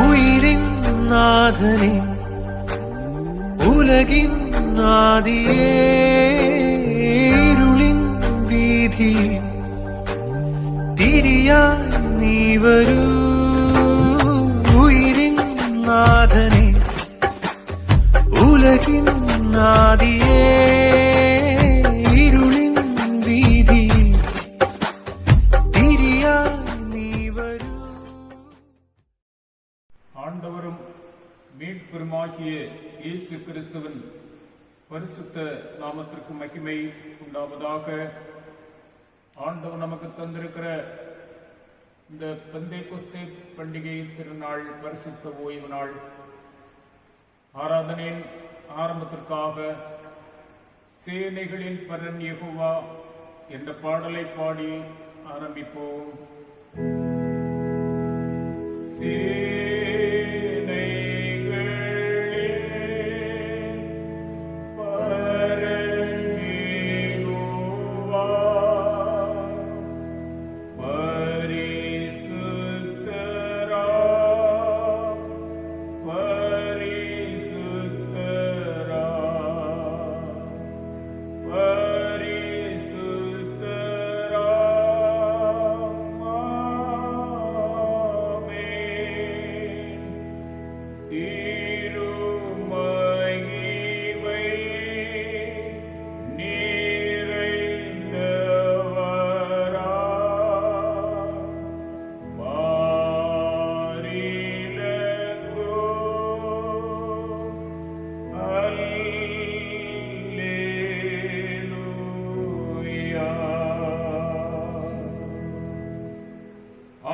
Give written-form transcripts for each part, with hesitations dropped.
உயிரின் நாதனே, உலகின் ஆதியே, இருளின் வீதியில் திரியாய் நீ வரூ. உயிரின் நாதனே, உலகின் ஆதியே, இருளின் வீதியில் திரியாய் நீ வரூ. ஆண்டவரும் மீட்பெருமாகிய இயேசு கிறிஸ்துவின் பரிசுத்த நாமத்திற்கு மகிமை உண்டாவதாக. ஆண்டவர் நமக்கு தந்திருக்கிற இந்த பெந்தேகொஸ்தே பண்டிகை திருநாள், பரிசுத்த ஓய்வு நாள் ஆராதனையின் ஆரம்பத்திற்காக சேனைகளின் பரன் யெகோவா என்ற பாடலை பாடி ஆரம்பிப்போம்.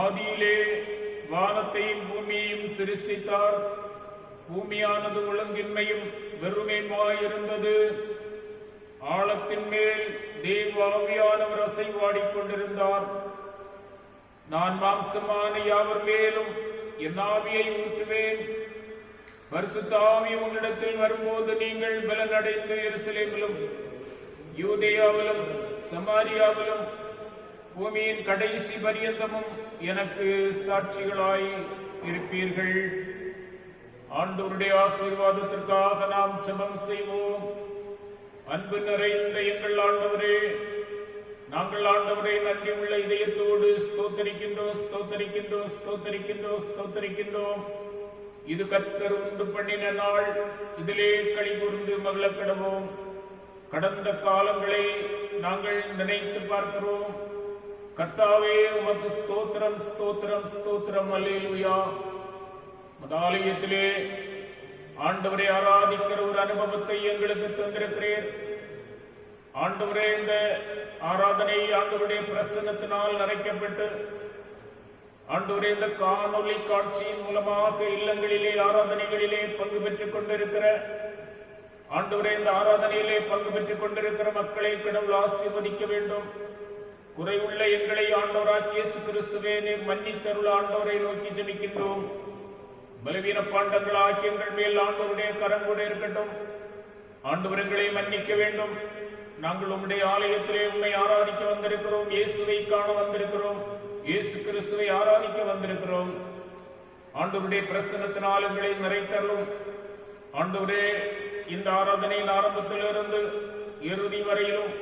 ஆதியிலே வானத்தையும் பூமியையும் சிருஷ்டித்தார். பூமியானது ஒழுங்கின்மையும் வெறுமையுமாயிருந்தது. ஆழத்தின் மேல் தேவ ஆவியானவர் அசைவாடிக் கொண்டிருந்தார். நான் மாம்சமான யாவர் மேலும் என் ஆவியை ஊற்றுவேன். பரிசுத்த ஆவி உங்களிடத்தில் வரும்போது நீங்கள் பலனடைந்து எருசலேமிலும் யூதேயாவிலும் சமாரியாவிலும் பூமியின் கடைசி பரியந்தமும் எனக்கு சாட்சிகளாய் இருப்பீர்கள். ஆண்டவருடைய ஆசீர்வாதத்திற்காக நாம் ஜெபம் செய்வோம். அன்பு நிறைந்த எங்கள் ஆண்டவரே, நாங்கள் ஆண்டவரை நன்றி உள்ள இதயத்தோடு ஸ்தோத்தரிக்கின்றோம், ஸ்தோத்தரிக்கின்றோம், ஸ்தோத்தரிக்கின்றோம், ஸ்தோத்தரிக்கின்றோம். இது கர்த்தர் உண்டு பண்ணின நாள், இதிலே களி கூர்ந்து மகிழக் கடவோம். கடந்த காலங்களை நாங்கள் நினைத்து பார்க்கிறோம். கர்த்தாவே, உமக்கு ஸ்தோத்திரம், ஸ்தோத்திரம், ஸ்தோத்திரம். அல்லேலூயா. மதாலயத்திலே ஆண்டவரை ஆராதிக்கிற ஒரு அனுபவத்தை எங்களுக்கு தந்திருக்கிறேன். ஆண்டவரே, இந்த ஆராதனை ஆண்டவருடைய பிரசன்னத்தினால் நிறைக்கப்பட்டு ஆண்டவரே, இந்த காணொலி காட்சியின் மூலமாக இல்லங்களிலே ஆராதனைகளிலே பங்கு பெற்றுக் கொண்டிருக்கிற ஆண்டவரே, இந்த ஆராதனையிலே பங்கு பெற்றுக் கொண்டிருக்கிற மக்களை கடவுள் ஆசீர்வதிக்க வேண்டும். குறைவுள்ள எங்களை ஆண்டவராகிய இயேசு கிறிஸ்துவே நீர் மன்னித்தருள ஆண்டவரை நோக்கி ஜெபிக்கின்றோம். பலவீன பாண்டங்கள் ஆகிய எங்கள் மேல் ஆண்டவருடைய கரம் கூட இருக்கட்டும். ஆண்டவர் எங்களை மன்னிக்க வேண்டும். நாங்கள் உம்முடைய ஆலயத்திலே உம்மை ஆராதிக்க வந்திருக்கிறோம். இயேசுவை காண வந்திருக்கிறோம். இயேசு கிறிஸ்துவை ஆராதிக்க வந்திருக்கிறோம். ஆண்டவருடைய பிரசன்னத்தினால் எங்களை நிறைத்தருளும். ஆண்டவரே, இந்த ஆராதனையின் ஆரம்பத்திலிருந்து இறுதி வரையிலும்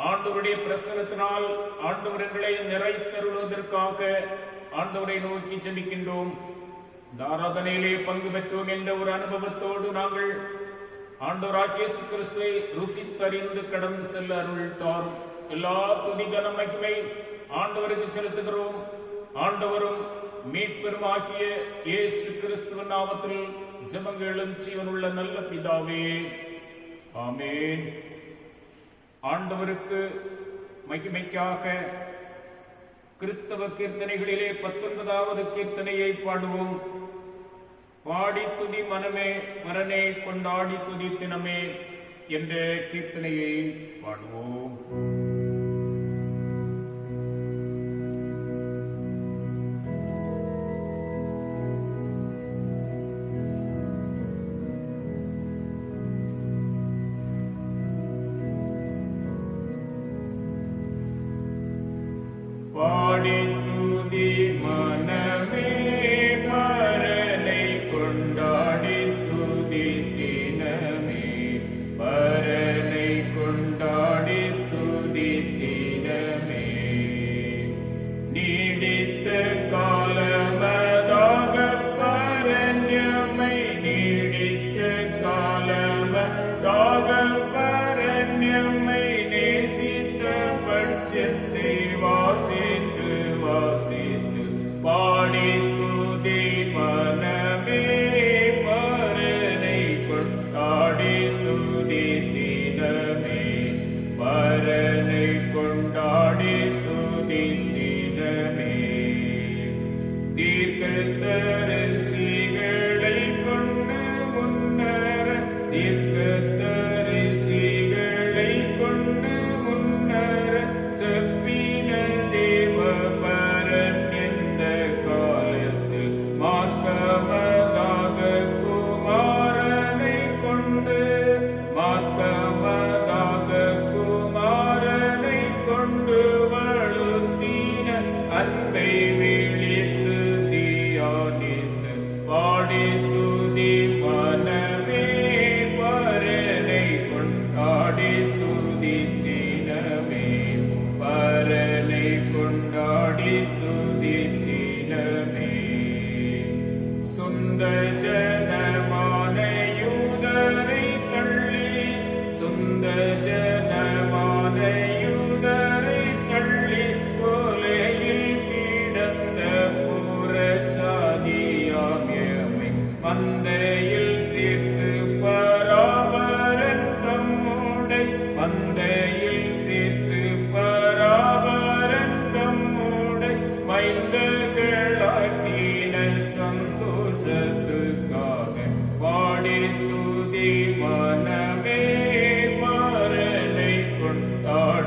ஆண்டவருடைய பிரசன்னத்தினால் ஆண்டவர் எங்களை நிறைத்தருளுவதற்காக ஆண்டவரை நோக்கி ஜெபிக்கின்றோம். இந்த ஆராதனையிலே பங்கு பெற்றோம் என்ற ஒரு அனுபவத்தோடு நாங்கள் ஆண்டவராகிய இயேசு கிறிஸ்துவை ருசித்தறிந்து கடந்து செல்ல அருள் தாரும். எல்லா துதி கன மகிமை ஆண்டவருக்கு செலுத்துகிறோம். ஆண்டவரும் மீட்பெருமாகிய இயேசு கிறிஸ்துவின் நாமத்தில் ஜெபங்களும் ஜீவனுள்ள நல்ல பிதாவே, ஆமென். ஆண்டவருக்கு மகிமைக்காக கிறிஸ்தவ கீர்த்தனைகளிலே 19வது கீர்த்தனையை பாடுவோம். பாடி துதி மனமே, பரனே கொண்டாடி துதி தினமே என்ற கீர்த்தனையை பாடுவோம்.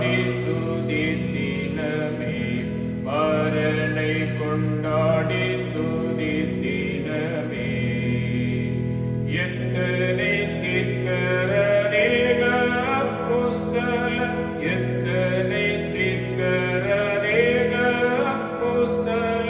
கொண்டாடி துதித்தினமே பரனை கொண்டாடி துதித்தினமே எத்தனை தீர்க்கரேக புஸ்தல எத்தனை தீர்க்கரேக புஸ்தல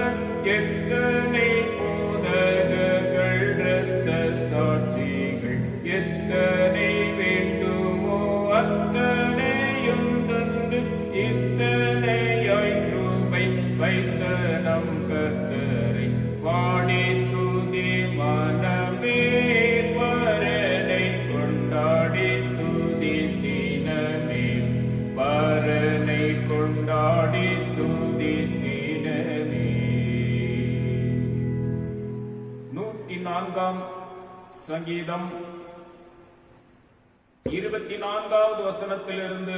எத்தனை போதகர்கள் இரத்த சாட்சிகள் எத்தனை வேண்டுமோ அத்தனையும் தந்து இத்தனையாய் கிருபை வைத்த நம் கர்த்தரை பாடி துதி மனமே பரனை கொண்டாடி துதித்தினமே பரனை கொண்டாடி துதித்தினமே. 104 சங்கீதம் 24வது வசனத்திலிருந்து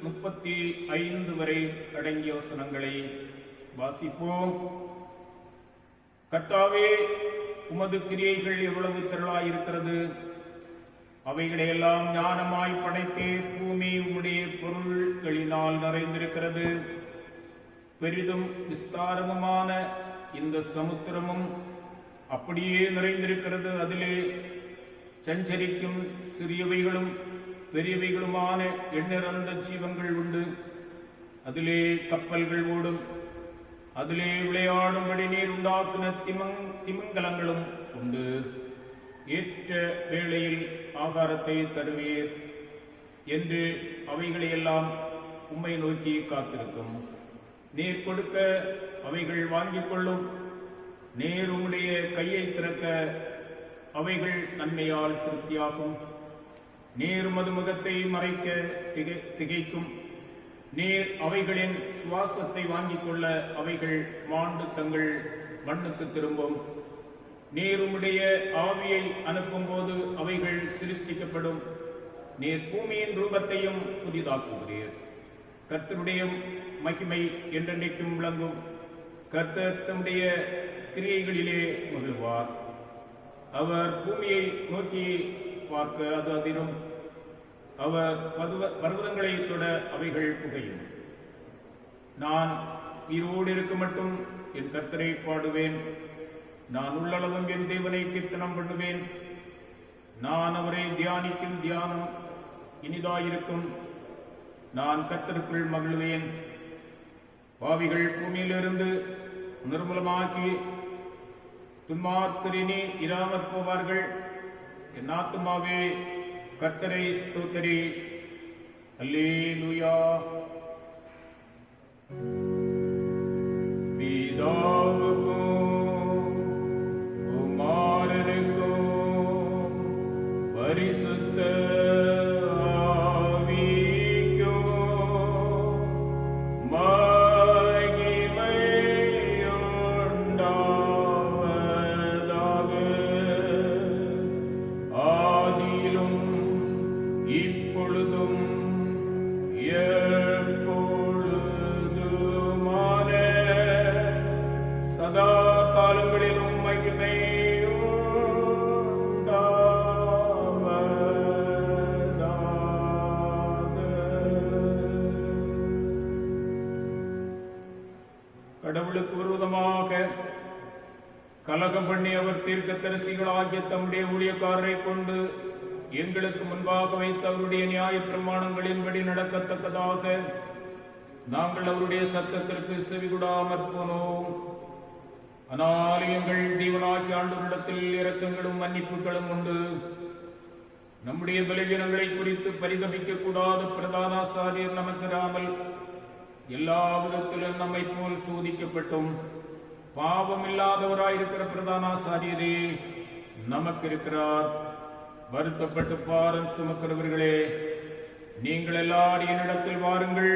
35 வரை அடங்கிய வசனங்களை வாசிப்போம். கர்த்தாவே, உமது கிரியைகள் எவ்வளவு திரளாயிருக்கிறது! அவைகளை எல்லாம் ஞானமாய் படைத்தே. பூமி உம்முடைய பொருள்களினால் நிறைந்திருக்கிறது. பெரிதும் விஸ்தாரமுமான இந்த சமுத்திரமும் அப்படியே நிறைந்திருக்கிறது. அதிலே சஞ்சரிக்கும் சிறியவைகளும் பெரியவைகளுமான எண்ணிறந்த ஜீவங்கள் உண்டு. அதிலே கப்பல்கள் ஓடும். அதிலே விளையாடும்படி நீர் உண்டாக்கின திமிங்கலங்களும் உண்டு. ஏற்ற வேளையில் ஆகாரத்தை தருவீர் என்று அவைகளையெல்லாம் உம்மை நோக்கி காத்திருக்கும். நீர் கொடுக்க அவைகள் வாங்கிக் கொள்ளும். நீர் உம்முடைய கையை திறக்க அவைகள் நன்மையால் திருப்தியாகும். நீர் உமது முகத்தை மறைக்க திகைக்கும். நீர் அவைகளின் சுவாசத்தை வாங்கிக் கொள்ள அவைகள் மாண்டு தங்கள் மண்ணுக்கு திரும்பும். நீர் உம்முடைய ஆவியை அனுப்பும் போது அவைகள் சிருஷ்டிக்கப்படும். நீர் பூமியின் ரூபத்தையும் புதிதாக்குகிறீர். கர்த்தருடைய மகிமை என்றென்றைக்கும் விளங்கும். கர்த்தர் தம்முடைய கிரியைகளிலே மகிழ்வார். அவர் பூமியை நோக்கி பார்க்க அது அதிரும். அவர் பர்வதங்களை தொட அவைகள் புகையும். நான் உயிரோடு இருக்க மட்டும் என் கர்த்தரை பாடுவேன். நான் உள்ளளவும் என் தேவனை கீர்த்தனம் பண்ணுவேன். நான் அவரை தியானிக்கும் தியானம் இனிதாயிருக்கும். நான் கர்த்தருக்குள் மகிழ்வேன். பாவிகள் பூமியிலிருந்து நிர்மூலமாக்கி துன்மார்க்கரினி இராமற் போவார்கள். என் ஆத்துமாவே கர்த்தரை ஸ்தோத்திரி. அல்லேலூயா. பிதாவுக்கும் குமாரனுக்கும் பரிசுத்த கடவுளுக்கு விரோதமாக கலகம் பண்ணி அவர் தீர்க்கதரிசிகளாகிய தம்முடைய ஊழியக்காரரை கொண்டு எங்களுக்கு முன்பாக வைத்த அவருடைய நியாய பிரமாணங்களின்படி நடக்கத்தக்கதாக நாங்கள் அவருடைய சத்தத்திற்கு செவிகொடாமற் போனோம். ஆனால் எங்கள் தேவனாகிய ஆண்டவரிடத்தில் இரக்கங்களும் மன்னிப்புகளும் உண்டு. நம்முடைய பலவீனங்களை குறித்து பரிதபிக்க கூடாத பிரதான ஆசாரியர் நமக்கு இராமல் எல்லா விதத்திலும் நம்மை போல் சோதிக்கப்பட்டும் பாவம் இல்லாதவராயிருக்கிற பிரதான ஆசாரியரே நமக்கு இருக்கிறார். வருத்தப்பட்டு பாரம் சுமக்கிறவர்களே, நீங்கள் எல்லாரும் என்னிடத்தில் வாருங்கள்,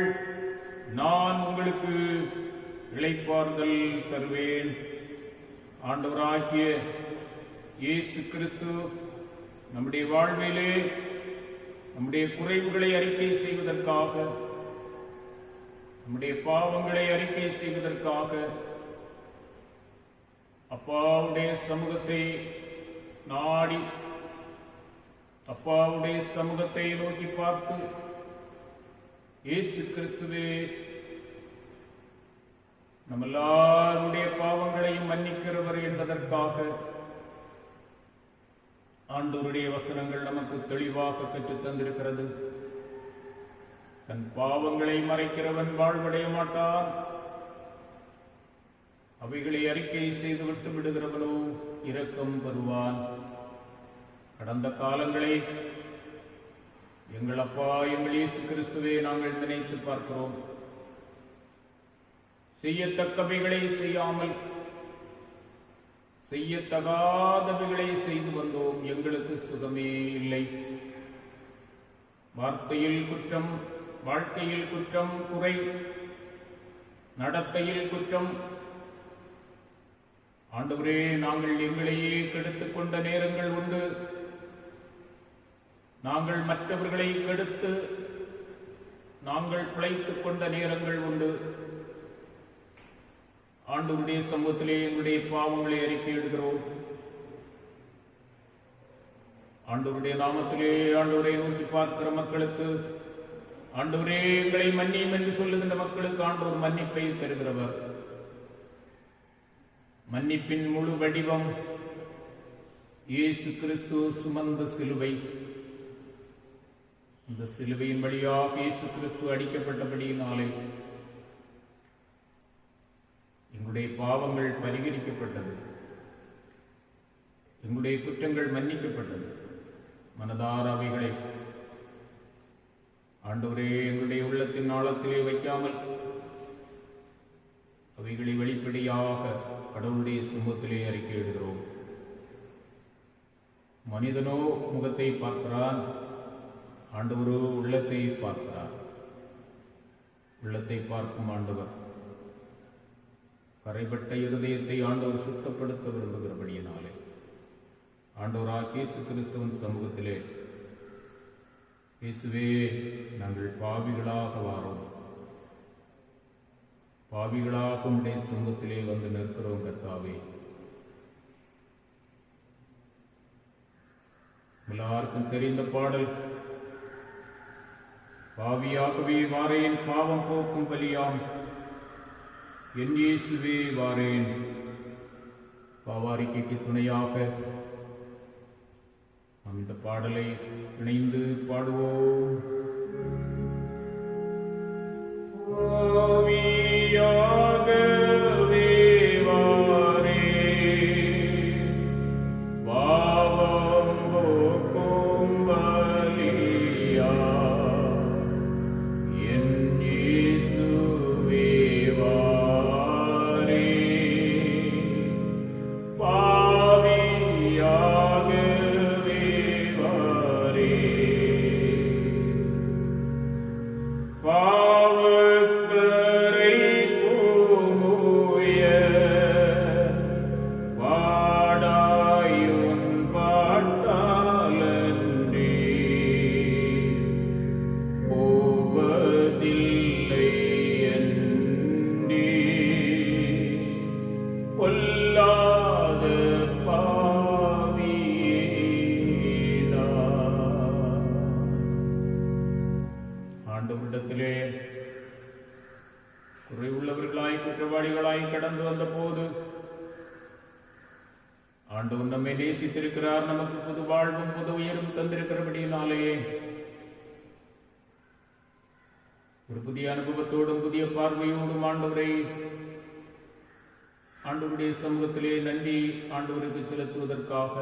நான் உங்களுக்கு இளைப்பாறுதல் தருவேன். ஆண்டவராகிய இயேசு கிறிஸ்து நம்முடைய வாழ்விலே நம்முடைய குறைவுகளை அறிக்கை செய்வதற்காக, நம்முடைய பாவங்களை அறிக்கை செய்வதற்காக அப்பாவுடைய சமூகத்தை நாடி அப்பாவுடைய சமூகத்தை நோக்கி பார்த்து இயேசு கிறிஸ்துவே நம்ம எல்லாருடைய பாவங்களையும் மன்னிக்கிறவர் என்பதற்காக ஆண்டவருடைய வசனங்கள் நமக்கு தெளிவாக கற்றுத் தந்திருக்கிறது. தன் பாவங்களை மறைக்கிறவன் வாழ்வடைய மாட்டான், அவைகளை அறிக்கை செய்து விட்டு விடுகிறவனோ இரக்கம் பெறுவான். கடந்த காலங்களை எங்கள் அப்பா எங்கள் இயேசு கிறிஸ்துவே நாங்கள் நினைத்து பார்க்கிறோம். செய்யத்தக்கவைகளை செய்யாமல் செய்யத்தகாதவைகளை செய்து வந்தோம். எங்களுக்கு சுகமே இல்லை. வார்த்தையில் குற்றம், வாழ்க்கையில் குற்றம், குறை, நடத்தையில் குற்றம். ஆண்டவரே, நாங்கள் எங்களையே கெடுத்துக் கொண்ட நேரங்கள் உண்டு. நாங்கள் மற்றவர்களை கெடுத்து நாங்கள் பிழைத்துக் கொண்ட நேரங்கள் உண்டு. ஆண்டவருடைய சமூகத்திலே எங்களுடைய பாவங்களை அறிக்கையிடுகிறோம். ஆண்டவருடைய நாமத்திலே ஆண்டவரை நோக்கி பார்க்கிற மக்களுக்கு, ஆண்டவரே எங்களை மன்னியும் என்று சொல்லுகின்ற மக்களுக்கு ஆண்டவர் மன்னிப்பை தருகிறவர். மன்னிப்பின் முழு வடிவம் இயேசு கிறிஸ்து சுமந்த சிலுவை. இந்த சிலுவையின் வழியாக இயேசு கிறிஸ்து அடிக்கப்பட்டபடியினாலே எங்களுடைய பாவங்கள் பரிகரிக்கப்பட்டது, எங்களுடைய குற்றங்கள் மன்னிக்கப்பட்டது. மனதார அவைகளை ஆண்டவரே எங்களுடைய உள்ளத்தின் ஆழத்திலே வைக்காமல் அவைகளை வெளிப்படையாக கடவுளுடைய சமூகத்திலே அறிக்கையிடுகிறோம். மனிதனோ முகத்தை பார்க்கிறான், ஆண்டவரோ உள்ளத்தை பார்க்கிறார். உள்ளத்தை பார்க்கும் ஆண்டவர் கரைபட்ட இருதயத்தை ஆண்டவர் சுத்தப்படுத்த விரும்புகிறபடியினாலே ஆண்டவராகிய இயேசு கிறிஸ்துவின் சமூகத்திலே, இயேசுவே நாங்கள் பாவிகளாக வாரோம், பாவிகளாக உடைய சமூகத்திலே வந்து நிற்கிறோம். கர்த்தாவே, எல்லாருக்கும் தெரிந்த பாடல், பாவியாகவே வாரேன், பாவம் போக்கும் பலியாம் என் இயேசுவே வாரேன். பாவாரிக்கைக்கு துணையாக அந்த பாடலை இணைந்து பாடுவோம். பாவியாகவே வாரேன், பாவம் போக்கும் பலியாம் என் இயேசுவே வாரேன். பாவியாகவே வாரேன், பாவக்கரை பூமுய வாடாயுன் பாட்டாலன்றி போவதில்லை என்றே பொல்லாத பாவியேனா. ஆண்டவரிடத்திலே குறைவுள்ளவர்களாய் குற்றவாளிகளாய் கடந்து வந்த போது ஆண்டவர் நம்மை நேசித்திருக்கிறார். நமக்கு புது வாழ்வும் புது உயரும் தந்திருக்கிறபடியினாலே ஒரு புதிய அனுபவத்தோடும் புதிய பார்வையோடும் ஆண்டவருடைய சமூகத்திலே நன்றி ஆண்டவருக்கு செலுத்துவதற்காக,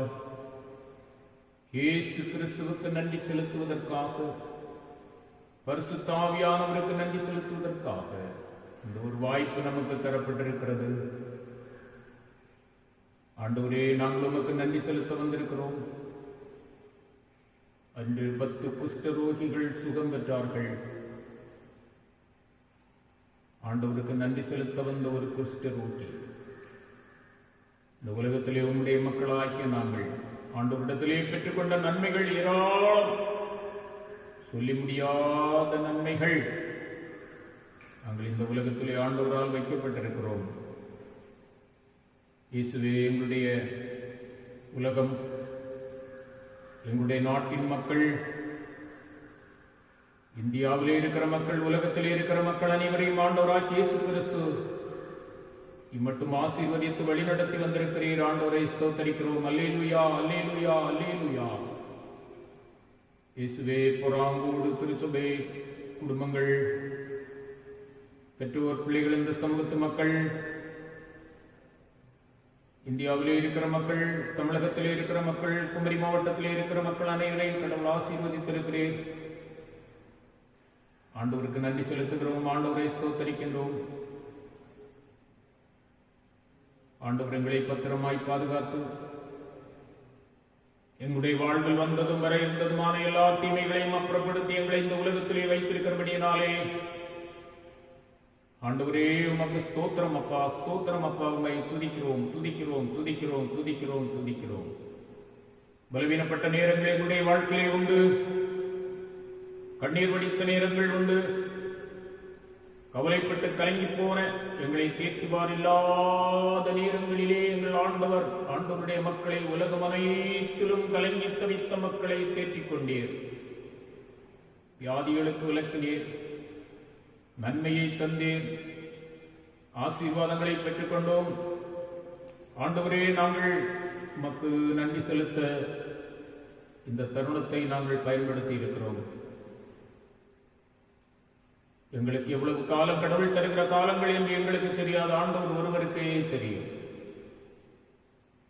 இயேசு கிறிஸ்துவுக்கு நன்றி செலுத்துவதற்காக, பரிசுத்த ஆவியானவருக்கு நன்றி செலுத்துவதற்காக இந்த ஒரு வாய்ப்பு நமக்கு தரப்பட்டிருக்கிறது. ஆண்டவரே, நாங்கள் உமக்கு நன்றி செலுத்த வந்திருக்கிறோம். அன்று 10 குஷ்டரோகிகள் சுகம் பெற்றார்கள். ஆண்டவருக்கு நன்றி செலுத்த வந்த ஒரு குஷ்டரோகி இந்த உலகத்திலே உம்முடைய மக்களாகிய நாங்கள் ஆண்டவரிடத்திலே பெற்றுக்கொண்ட நன்மைகள் ஏராளம், சொல்லி முடியாத நன்மைகள். நாங்கள் இந்த உலகத்திலே ஆண்டவரால் வைக்கப்பட்டிருக்கிறோம். இயேசுவே, எங்களுடைய உலகம், எங்களுடைய நாட்டின் மக்கள் இந்தியாவிலே இருக்கிற மக்கள், உலகத்திலே இருக்கிற மக்கள் அனைவரையும் ஆண்டவராகிய இயேசு கிறிஸ்து இம்மட்டும் ஆசீர்வதித்து வழிநடத்தி வந்திருக்கிறீர். ஆண்டவரை ஸ்தோத்தரிக்கிறோம். அல்லேலூயா, அல்லேலூயா, அல்லேலூயா. இயேசுவே, பொறாங்கூடு திருச்சபை குடும்பங்கள், பெற்றோர், பிள்ளைகள், இந்த சமூகத்து மக்கள், இந்தியாவிலே இருக்கிற மக்கள், தமிழகத்திலே இருக்கிற மக்கள், குமரி மாவட்டத்திலே இருக்கிற மக்கள் அனைவரையும் கடவுள் ஆசீர்வதித்திருக்கிறேன். ஆண்டவருக்கு நன்றி செலுத்துகிறோம். ஆண்டவரை ஸ்தோத்தரிக்கின்றோம். ஆண்டவர் எங்களை பத்திரமாய் பாதுகாத்து எங்களுடைய வாழ்வில் வந்ததும் வரை இருந்ததுமான எல்லா தீமைகளையும் அப்புறப்படுத்தி எங்களை இந்த உலகத்திலே வைத்திருக்கிறபடியினாலே ஆண்டவரே உமக்கு ஸ்தோத்திரம் அப்பா, ஸ்தோத்திரம் அப்பா. உம்மை துதிக்கிறோம், துதிக்கிறோம், துதிக்கிறோம், துதிக்கிறோம், துதிக்கிறோம். பலவீனப்பட்ட நேரங்கள் எங்களுடைய வாழ்க்கையிலே உண்டு. கண்ணீர் வடித்த நேரங்கள் உண்டு. கவலைப்பட்டு கலங்கி போன எங்களை தீர்த்துவார் இல்லாத நேரங்களிலே எங்கள் ஆண்டவருடைய மக்களை, உலகம் அனைத்திலும் கலங்கி தவித்த மக்களை தேற்றிக் கொண்டீர். வியாதிகளுக்கு விலக்கினீர், நன்மையை தந்தீர், ஆசீர்வாதங்களை பெற்றுக் கொண்டோம். ஆண்டவரே, நாங்கள் உமக்கு நன்றி செலுத்த இந்த தருணத்தை நாங்கள் பயன்படுத்தி இருக்கிறோம். எங்களுக்கு எவ்வளவு காலம் கடவுள் தருகிற காலங்கள் என்று எங்களுக்கு தெரியாத ஆண்டவர் ஒருவருக்கே தெரியும்.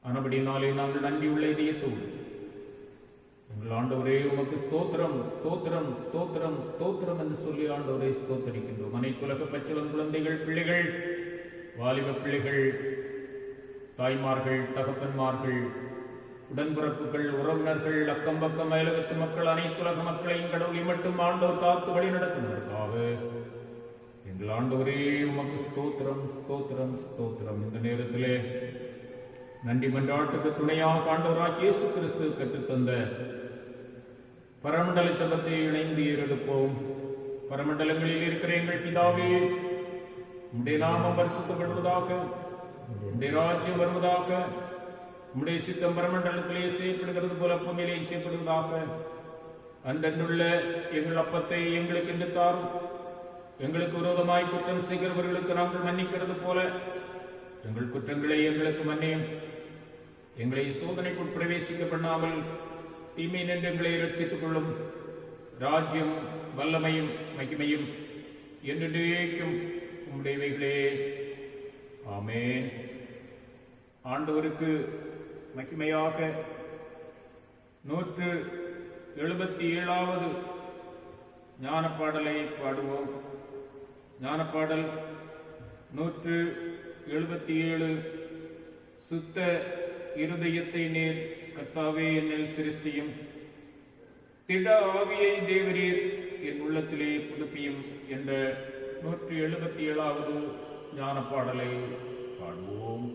ஆனபடினாலே நாங்கள் நன்றி உள்ள இதயத்தோடு எங்கள் ஆண்டவரே உமக்கு ஸ்தோத்திரம், ஸ்தோத்திரம், ஸ்தோத்திரம், ஸ்தோத்திரம் என்று சொல்லி ஆண்டவரை ஸ்தோத்தரிக்கின்றோம். அனைத்துலக பச்சளம் குழந்தைகள், பிள்ளைகள், வாலிப பிள்ளைகள், தாய்மார்கள், தகப்பன்மார்கள், உடன்பிறப்புகள், உறவினர்கள், அக்கம் பக்கம் அயலகத்து மக்கள், அனைத்துலக மக்களையும் கடவுளை மட்டும் ஆண்டவர் காத்து வழி நடத்துவதற்காக எங்கள் ஆண்டவரே உமக்கு ஸ்தோத்திரம், ஸ்தோத்திரம், ஸ்தோத்திரம். இந்த நேரத்திலே நன்றி மன்றாட்டுக்கு துணையாக ஆண்டவராகிய இயேசு கிறிஸ்து கற்றுத்தந்த பரமண்டல ஜெபத்தை இணைந்து ஏறெடுப்போம். பரமண்டலங்களில் இருக்கிற எங்கள் பிதாவே, உம்முடைய நாமம் பரிசுத்தப்படுவதாக, உம்முடைய ராஜ்யம் வருவதாக, உம்முடைய சித்தம் பரமண்டலத்திலே செய்யப்படுகிறது போல பூமியிலே செய்யப்படுவதாக. அன்றன்றுள்ள எங்கள் அப்பத்தை எங்களுக்கு என்று தாரும். எங்களுக்கு விரோதமாய் குற்றம் செய்கிறவர்களுக்கு நாங்கள் மன்னிக்கிறது போல எங்கள் குற்றங்களை எங்களுக்கு மன்னியும். எங்களை சோதனைக்குள் பிரவேசிக்க பண்ணாமல் தீமை நின்று எங்களை ரட்சித்துக் கொள்ளும். ராஜ்யம், வல்லமையும் மகிமையும் என்றென்றைக்கும் உம்முடையவைகளே. ஆமென். ஆண்டவருக்கு மகிமையாக 177வது ஞானப்பாடலை பாடுவோம். ஞானப்பாடல் 177. சுத்த இருதயத்தை நீர் கர்த்தாவே என்னில் சிருஷ்டியும், திட ஆவியை தேவரீர் என் உள்ளத்திலே புதுப்பியும் என்ற 177வது ஞானப்பாடலை பாடுவோம்.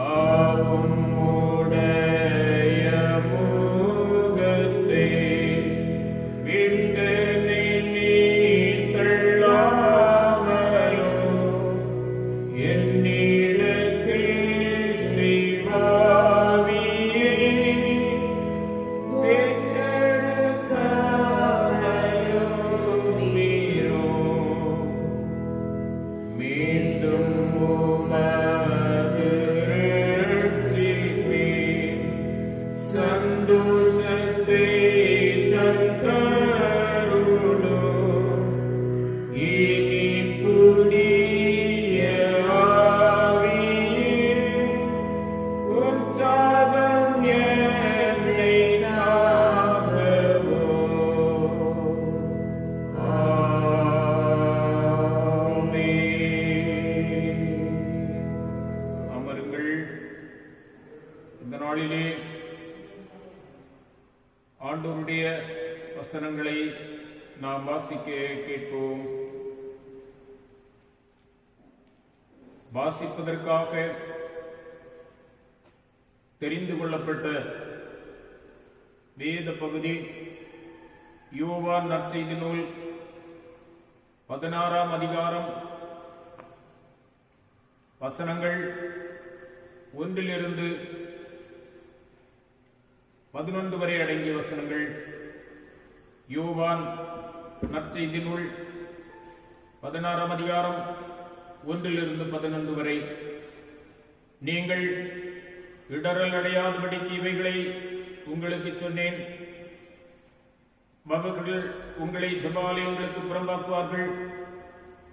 ஆகும் உடைய அமருங்கள். இந்த நாளிலே ஆண்டவருடைய வசனங்களை நாம் வாசிக்க கேட்போம். வாசிப்பதற்காக தெரிந்து கொள்ளப்பட்ட வேத பகுதி யோவான் நற்செய்தி நூல் 16ஆம் அதிகாரம் வசனங்கள் 1 to 11 வரை அடங்கிய வசனங்கள். யோவான் நற்செய்தி நூல் 16ஆம் அதிகாரம் 1 to 11 வரை. நீங்கள் இடரல் அடையாதபடிக்கு இவைகளை உங்களுக்கு சொன்னேன். அவர்கள் உங்களை ஜெபாலயங்களுக்கு புறம்பாக்குவார்கள்.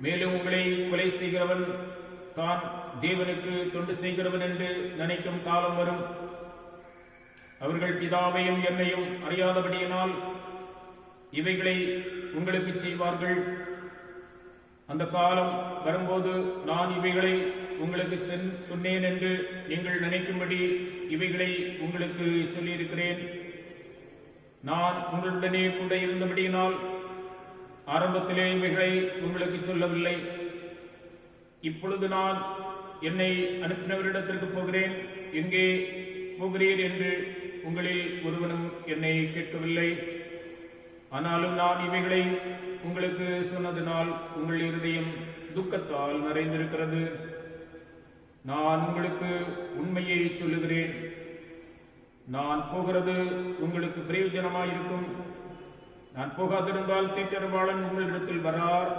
மேலும் உங்களை கொலை செய்கிறவன் தான் தேவனுக்கு தொண்டு செய்கிறவன் என்று நினைக்கும் காலம் வரும். அவர்கள் பிதாவையும் என்னையும் அறியாதபடியினால் இவைகளை உங்களுக்கு செய்வார்கள். அந்த காலம் வரும்போது நான் இவைகளை உங்களுக்கு சொன்னேன் என்று நீங்கள் நினைக்கும்படி இவைகளை உங்களுக்கு சொல்லியிருக்கிறேன். நான் உங்களுடனே கூட இருந்தபடியினால் ஆரம்பத்திலே இவைகளை உங்களுக்கு சொல்லவில்லை. இப்பொழுது நான் என்னை அனுப்பினவரிடத்திற்கு போகிறேன். எங்கே போகிறீர் என்று உங்களில் ஒருவனும் என்னை கேட்கவில்லை. ஆனாலும் நான் இவைகளை உங்களுக்கு சொன்னதினால் உங்கள் இருதயம் துக்கத்தால் நிறைந்திருக்கிறது. நான் உங்களுக்கு உண்மையை சொல்லுகிறேன். நான் போகிறது உங்களுக்கு பிரயோஜனமாயிருக்கும். நான் போகாதிருந்தால் தேற்றரவாளன் உங்களிடத்தில் வரார்.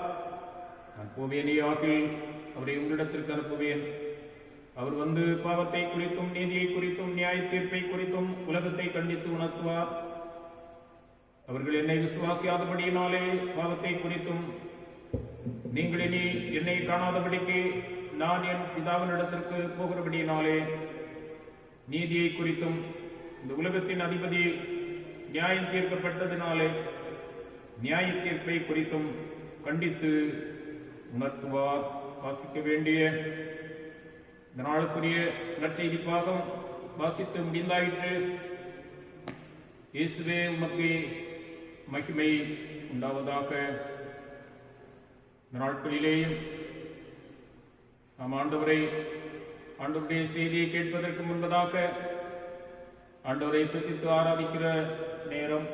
நான் போவேனே ஆகில் அவரை உங்களிடத்திற்கு அனுப்புவேன். அவர் வந்து பாவத்தை குறித்தும் நீதியை குறித்தும் நியாய தீர்ப்பை குறித்தும் உலகத்தை கண்டித்து உணர்த்துவார். அவர்கள் என்னை விசுவாசியாதபடியினாலே பாவத்தை குறித்தும் நீங்கள் இனி என்னை காணாதபடிக்கு நான் என் பிதாவினிடத்திற்கு போகிறபடியினாலே நீதியை குறித்தும் இந்த உலகத்தின் அதிபதி நியாயம் தீர்க்கப்பட்டதினாலே நியாய தீர்ப்பை குறித்தும் கண்டித்து உணர்த்துவார். வாசிக்க வேண்டிய இந்த நாளுக்குரிய நற்செய்தி பாகம் வாசித்து முடிந்தாயிற்று. இயேசுவே உமக்கு மகிமை உண்டாவதாக. இந்த நாட்களிலேயும் நாம் ஆண்டவருடைய செய்தியை கேட்பதற்கு முன்பதாக ஆண்டவரை துதித்து ஆராதிக்கிற நேரம்.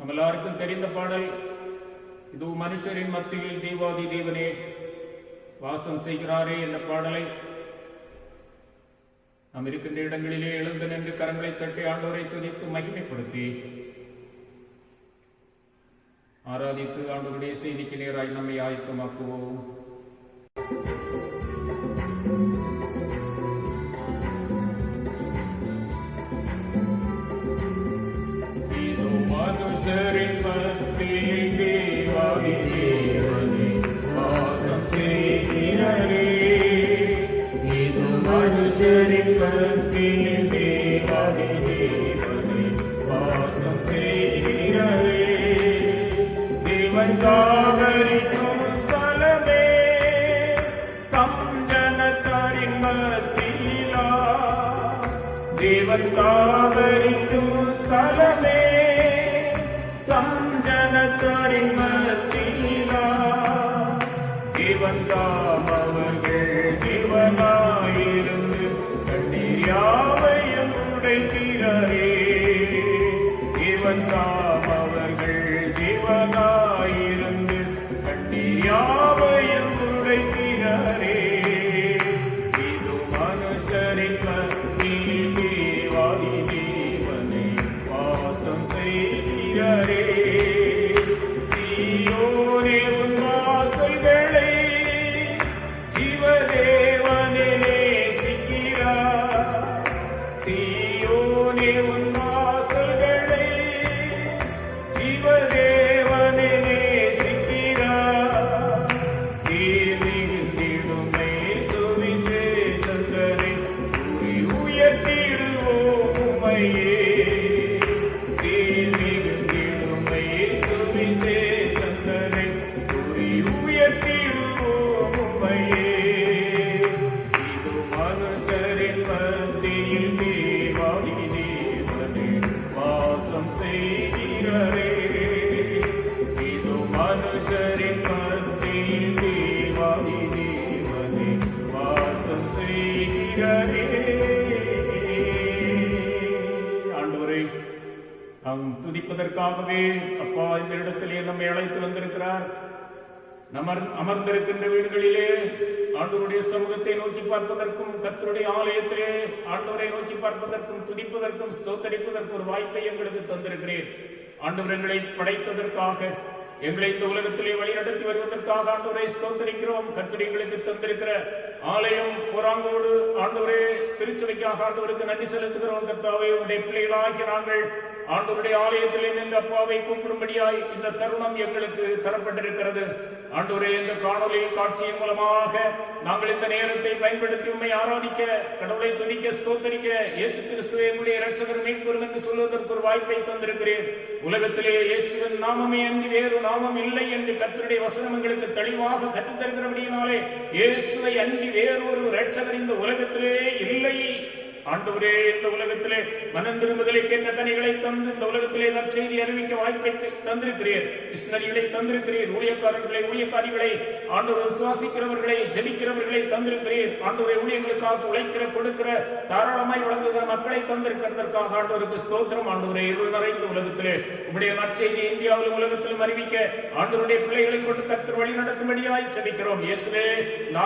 நம்ம எல்லாருக்கும் தெரிந்த பாடல் இது மனுஷரின் மத்தியில் தேவாதி தேவனே வாசம் செய்கிறாரே என்ற பாடலை நாம் இருக்கின்ற இடங்களிலே எழுந்து நின்று கரங்களை தட்டி ஆண்டவரை துதித்து மகிமைப்படுத்தி ஆராதித்து ஆண்டவருடைய செய்திக்கு நேராய் நம்மை ஆயத்தமாக்குவோம். மனுஷரின் மத்தியில் தேவாதி தேவனே வாசம் செய்கிறாரே. இது மனுஷரின் மத்தியில் தேவாதி தேவனே வாசம் செய்கிறாரே. தேவன் காவலிக்கும் ஸ்தலமே தம் ஜனத்தாரின் மத்தியிலா. தேவன் காவலிக்கும் ஸ்தலமே ஜனத்தாரின் மத்தியிலா. தேவன் தாம் அவர்கள் ஜீவனாயிருந்து கண்ணீர் யாவையும் உடைக்கிறாரே. தேவன் தாம் அவர்கள் ஜீவனாயிருந்து கண்ணீர் யாவையும் உடைக்கிறாரே. இது மனுஷரின் மத்தியில் தேவாதி தேவனே வாசம் செய்கிறாரே. என்பதற்காகவே அப்பா இந்த இடத்திலே நம்மை அழைத்து வந்திருக்கிறார். அமர்ந்திருக்கின்ற வீடுகளிலே ஆண்டவருடைய சமூகத்தை நோக்கி பார்ப்பதற்கும், கர்த்தருடைய ஆலயத்திலே ஆண்டவரை நோக்கி பார்ப்பதற்கும், துதிப்பதற்கும், ஸ்தோத்தரிப்பதற்கும் ஒரு வாய்ப்பை எங்களுக்கு தந்திருக்கிறேன். ஆண்டவர் எங்களை படைத்ததற்காக, எங்களை இந்த உலகத்திலே வழிநடத்தி வருவதற்காக ஆண்டவரை ஸ்தோத்தரிக்கிறோம். கர்த்தர் எங்களுக்கு தந்திருக்கிற ஆலயம் போராங்கோடு ஆண்டவரே திருச்சபைக்காக ஆண்டவருக்கு நன்றி செலுத்துகிறோம். கர்த்தாவே, உடைய பிள்ளைகளாகிய நாங்கள் ஆண்டவருடைய ஆலயத்திலே நின்று அப்பாவை கூப்பிடும்படியாய் இந்த தருணம் எங்களுக்கு தரப்பட்டிருக்கிறது. ஆண்டவரே, இந்த காணொலி காட்சியின் மூலமாக நாங்கள் இந்த நேரத்தை பயன்படுத்தி உண்மை ஆராதிக்க, கடவுளை துதிக்க, ஸ்தோத்தரிக்க, இயேசு கிறிஸ்துவே எங்களுடைய இரட்சகர் மீட்பரும் என்று சொல்வதற்கு ஒரு வாய்ப்பை தந்திருக்கிறேன். உலகத்திலே இயேசுவின் நாமமே அன்றி வேறு நாமம் இல்லை என்று கர்த்தருடைய வசனம் எங்களுக்கு தெளிவாக கற்றுத்தருகிறபடியினாலே இயேசுவை அன்றி வேறொரு இரட்சகர் இந்த உலகத்திலே இல்லை. ஆண்டவரே, இந்த உலகத்திலே மனம் திரும்புதலை கேட்ட கனிகளை தந்து இந்த உலகத்திலே நற்செய்தி அறிவிக்க வாய்ப்பை தந்திருக்கிறீர். மிஷனரிகளை தந்திருக்கிறீர். ஊழியக்காரர்களை, ஊழியக்காரிகளை, ஆண்டவர் விசுவாசிக்கிறவர்களை, ஜெபிக்கிறவர்களை தந்திருக்கிறீர். ஆண்டவரை ஊழியர்களுக்காக உழைக்கிற, கொடுக்கிற, தாராளமாய் வழங்குகிற மக்களை தந்திருக்கிறதற்காக ஆண்டவருக்கு ஸ்தோத்திரம். ஆண்டவரே, இருள் நிறைந்த உலகத்திலே உம்முடைய நற்செய்தி இந்தியாவிலும் உலகத்திலும் அறிவிக்க ஆண்டவருடைய பிள்ளைகளை கொண்டு கர்த்தர் வழி நடத்தும்படியாய் ஜெபிக்கிறோம். இயேசுவே,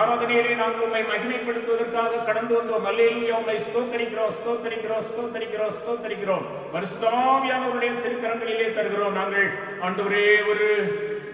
ஆராதனையிலே நாங்கள் உம்மை மகிமைப்படுத்துவதற்காக கடந்து வந்தோம். அல்லேலூயா, உம்மை ஸ்தோத்தரிக்கிறோம், ஸ்தோத்தரிக்கிறோம், ஸ்தோத்தரிக்கிறோம், ஸ்தோத்தரிக்கிறோம். பரிசுத்தாவியானவருடைய திருக்கரங்களிலே தருகிறோம். நாங்கள் ஆண்டவரே ஒரு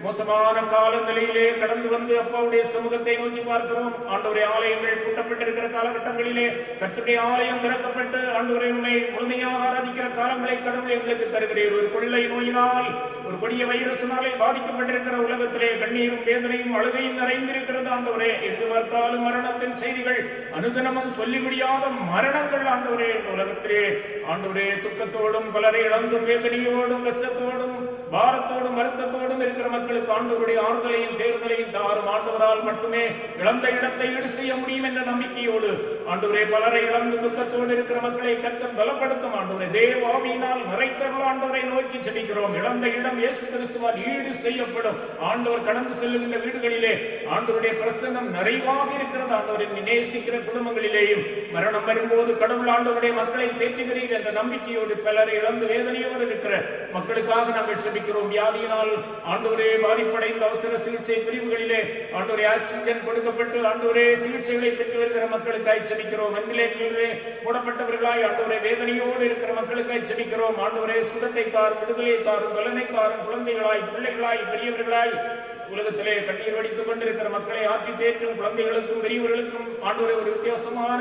மோசமான காலங்களிலே கடந்து வந்து அப்பாவுடைய சமூகத்தை நோக்கி பார்க்கிறோம். ஆண்டவரே, ஆலயங்கள் பூட்டப்பட்டிருக்கிற காலகட்டங்களிலே கர்த்தருடைய ஆலயம் திறக்கப்பட்டு ஆண்டவரை உண்மை முழுமையாக ஆராதிக்கிற காலங்களை கடவுள் எங்களுக்கு தருகிறீர். ஒரு கொள்ளை நோயினால், ஒரு கொடிய வைரஸினாலே பாதிக்கப்பட்டிருக்கிற உலகத்திலே கண்ணீரும் வேதனையும் அழுகையும் நிறைந்திருக்கிறது. ஆண்டவரே, எங்கு பார்த்தாலும் மரணத்தின் செய்திகள், அனுதினமும் சொல்லி முடியாத மரணங்கள். ஆண்டவரே, இந்த உலகத்திலே ஆண்டவரே துக்கத்தோடும், பலரை இழந்தும், வேதனையோடும், கஷ்டத்தோடும், பாரத்தோடும், வருத்தத்தோடும் இருக்கிற மக்களுக்கு ஆண்டவருடைய ஆறுதலையும் தேர்தலையும் தாரும். ஆண்டவரால் மட்டுமே இழந்த இடத்தை ஈடு செய்ய முடியும் என்ற நம்பிக்கையோடு ஆண்டவரே, பலரை இழந்து துக்கத்தோடு இருக்கிற மக்களை கர்த்தர் பலப்படுத்தும். ஆண்டவரே, தேவாவியினால் நிறைத்தருள் ஆண்டவரை நோக்கி ஜெபிக்கிறோம். இழந்த இடம் இயேசு கிறிஸ்துவால் ஈடு செய்யப்படும். ஆண்டவர் கடந்து செல்லுகின்ற வீடுகளிலே ஆண்டவருடைய பிரசன்னம் நிறைவாக இருக்கிறது. ஆண்டவரின் நேசிக்கிற குடும்பங்களிலேயும் மரணம் வரும்போது கடவுள் ஆண்டவருடைய மக்களை தேற்றுகிறீர் என்ற நம்பிக்கையோடு பலரை இழந்து வேதனையோடு இருக்கிற மக்களுக்காக நாங்கள் ஜெபிக்கிறோம். வியாதியினால் ஆண்டவரே பாதிப்படைந்த அவசர சிகிச்சை பிரிவுகளிலே ஆண்டவரே ஆக்சிஜன் கொடுக்கப்பட்டு ஆண்டவரே சிகிச்சைகளை பெற்று வருகிற மக்களுக்காய் ஜெபிக்கிறோம். வெண்டிலேட்டரிலே போடப்பட்டவர்களாய் ஆண்டவரே வேதனையோடு இருக்கிற மக்களுக்காய் ஜெபிக்கிறோம். ஆண்டவரே, சுகத்தை தாரும், விடுதலை தாரும், பலனை தாரும். குழந்தைகளாய், பிள்ளைகளாய், பெரியவர்களாய் உலகத்திலே கண்ணீர் வடித்துக் கொண்டிருக்கிற மக்களை ஆற்றி தேற்றும் குழந்தைகளுக்கும் பெரியவர்களுக்கும் ஆண்டவரே ஒரு வித்தியாசமான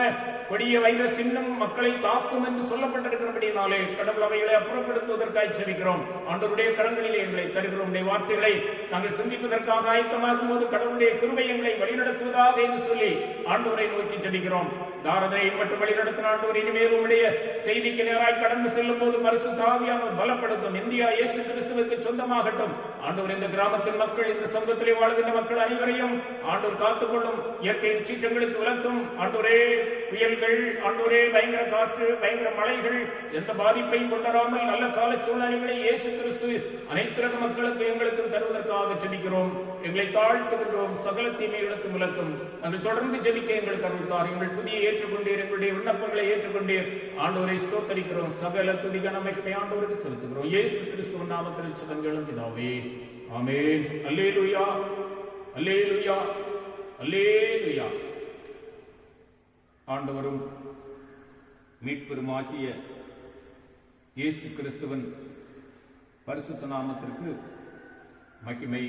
கொடிய வைரஸ் இன்னும் மக்களை தாக்கும் என்று சொல்லப்பட்டிருக்கிறபடினாலே கடவுள் அவைகளை அப்புறப்படுத்துவதற்காக ஜெபிக்கிறோம். ஆண்டவருடைய கரங்களிலே எங்களை தருகிறோம். உடைய வார்த்தைகளை நாங்கள் சிந்திப்பதற்காக ஆயத்தமாகும் போது கடவுளுடைய கிருபை எங்களை வழிநடத்துவதாக என்று சொல்லி ஆண்டவரை நோக்கி ஜெபிக்கிறோம். தாரதையை மட்டும் வழிநடத்தின ஆண்டவர் இனிமேல் உம்முடைய செய்திக்கு நேராய் கடந்து செல்லும் போது பரிசுத்த ஆவியானவர் பலப்படுத்தும். இந்தியா இயேசு கிறிஸ்துவுக்கு சொந்தமாகட்டும். ஆண்டவர், இந்த கிராமத்தின் மக்கள், இந்த சமூகத்திலே வாழ்கின்ற மக்கள் அனைவரையும் ஆண்டவர் காத்துக்கொள்ளும். இயற்கையின் சீற்றங்களுக்கு விலக்கும். ஆண்டவரே, புயல்கள், ஆண்டவரே பயங்கர காற்று, பயங்கர மழைகள் எந்த பாதிப்பையும் கொண்டராமல் நல்ல கால சூழ்நிலைகளை இயேசு கிறிஸ்து அனைத்து ரக மக்களுக்கு எங்களுக்கும் தருவதற்காக ஜெபிக்கிறோம். எங்களை தாழ்த்துகின்றோம். சகல தீமைகளுக்கும் விலக்கும். நாங்கள் தொடர்ந்து ஜெபிக்க எங்களுக்கு அருள்தார். எங்கள் துதியை ஏற்றுக்கொண்டீர், எங்களுடைய விண்ணப்பங்களை ஏற்றுக்கொண்டீர். ஆண்டவரை ஸ்தோத்தரிக்கிறோம். சகல துதி கனமைக்குமே ஆண்டவருக்கு செலுத்துகிறோம். இயேசு கிறிஸ்துவின் நாமத்தில் சுதங்களும் பிதாவே, ஆமென். அல்லேலூயா, அல்லேலூயா, அல்லேலூயா. ஆண்டவரும் மீட்பெருமாகிய இயேசு கிறிஸ்துவின் பரிசுத்த நாமத்திற்கு மகிமை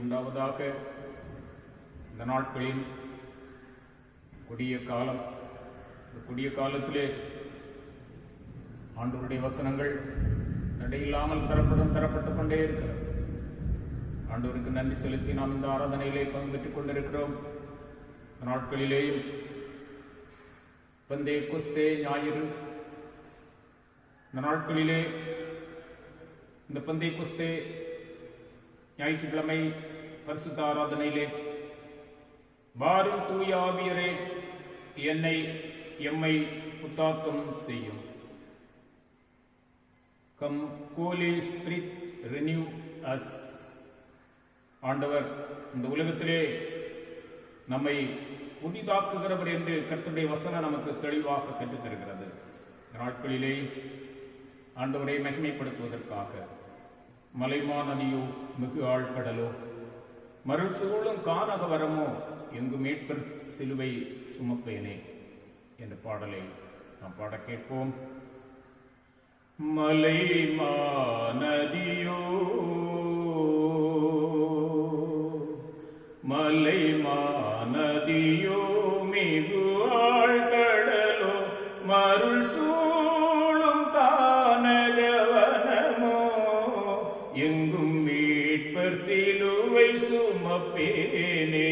உண்டாவதாக. இந்த நாட்களின் கொடிய காலம், இந்த கொடிய காலத்திலே ஆண்டவருடைய வசனங்கள் தடையில்லாமல் தரப்பட்டுக் கொண்டே இருக்கிறது. ஆண்டவருக்கு நன்றி செலுத்தி நாம் இந்த ஆராதனையிலே பங்கு பெற்றுக் கொண்டிருக்கிறோம். இந்த நாட்களிலேயும் பெந்தேகொஸ்தே ஞாயிறு, இந்த நாட்களிலே இந்த பெந்தேகொஸ்தே ஞாயிற்றுக்கிழமை பரிசுத்த ஆராதனையிலே வாரும் தூய ஆவியரே என்னை எம்மை புத்தாக்கம் செய்யும். Come holy spirit renew us. ஆண்டவர் இந்த உலகத்திலே நம்மை புதிதாக்குகிறவர் என்று கர்த்தருடைய வசனம் நமக்கு தெளிவாக கற்றுத் தருகிறது. நாட்களிலே ஆண்டவரை மகிமைப்படுத்துவதற்காக மலைமா நதியோ மிகு ஆழ்கடலோ மருள் சூழும் கானக வரமோ எங்கு மீட்பர் சிலுவை சுமப்பேனே என்ற பாடலை நாம் பாட கேட்போம். மலைமா நதியோ மலைமா நதியோ மிகு ஆழ்கடலோ மருள் சூழும் கானகவனமோ எங்கும் மீட்பர் சிலுவை சுமப்பேனே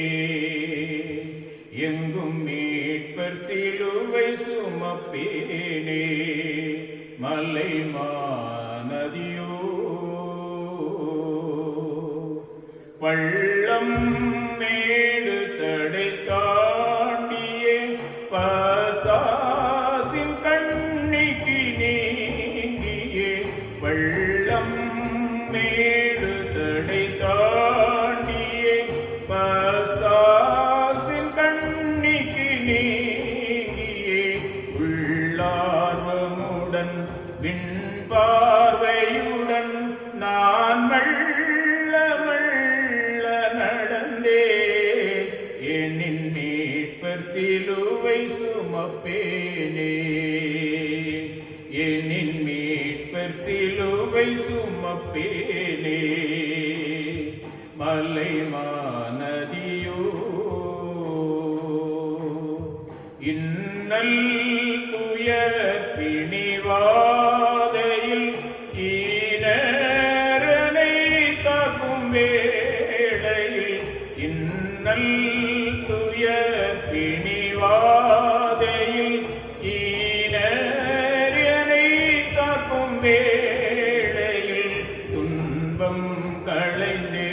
எங்கும் மீட்பர் சிலுவை சுமப்பேனே மலைமா நதியோ பள்ளம் மேடு தடை தாண்டியே பசாசின் கண்ணிக்கு நீங்கியே பள்ளம் மேடு தடை தாண்டியே பசாசின் கண்ணிக்கு நீங்கியே உள்ளார்வமுடன் விண் பார்வையுடன் நான் மெல்ல மெல்ல நடந்தே எண்ணின் மீட்பர் சிலுவை சுமப்பேனே எண்ணின் மீட்பர் சிலுவை சுமப்பேனே மலைமா நதியோ இன்னல் துயர் பிணிவாதையில் ஈனரனை காக்கும் வேளையில் இன்னல் துயர் பிணிவாதையில் ஈனரனை காக்கும் வேளையில் துன்பம் களைந்தே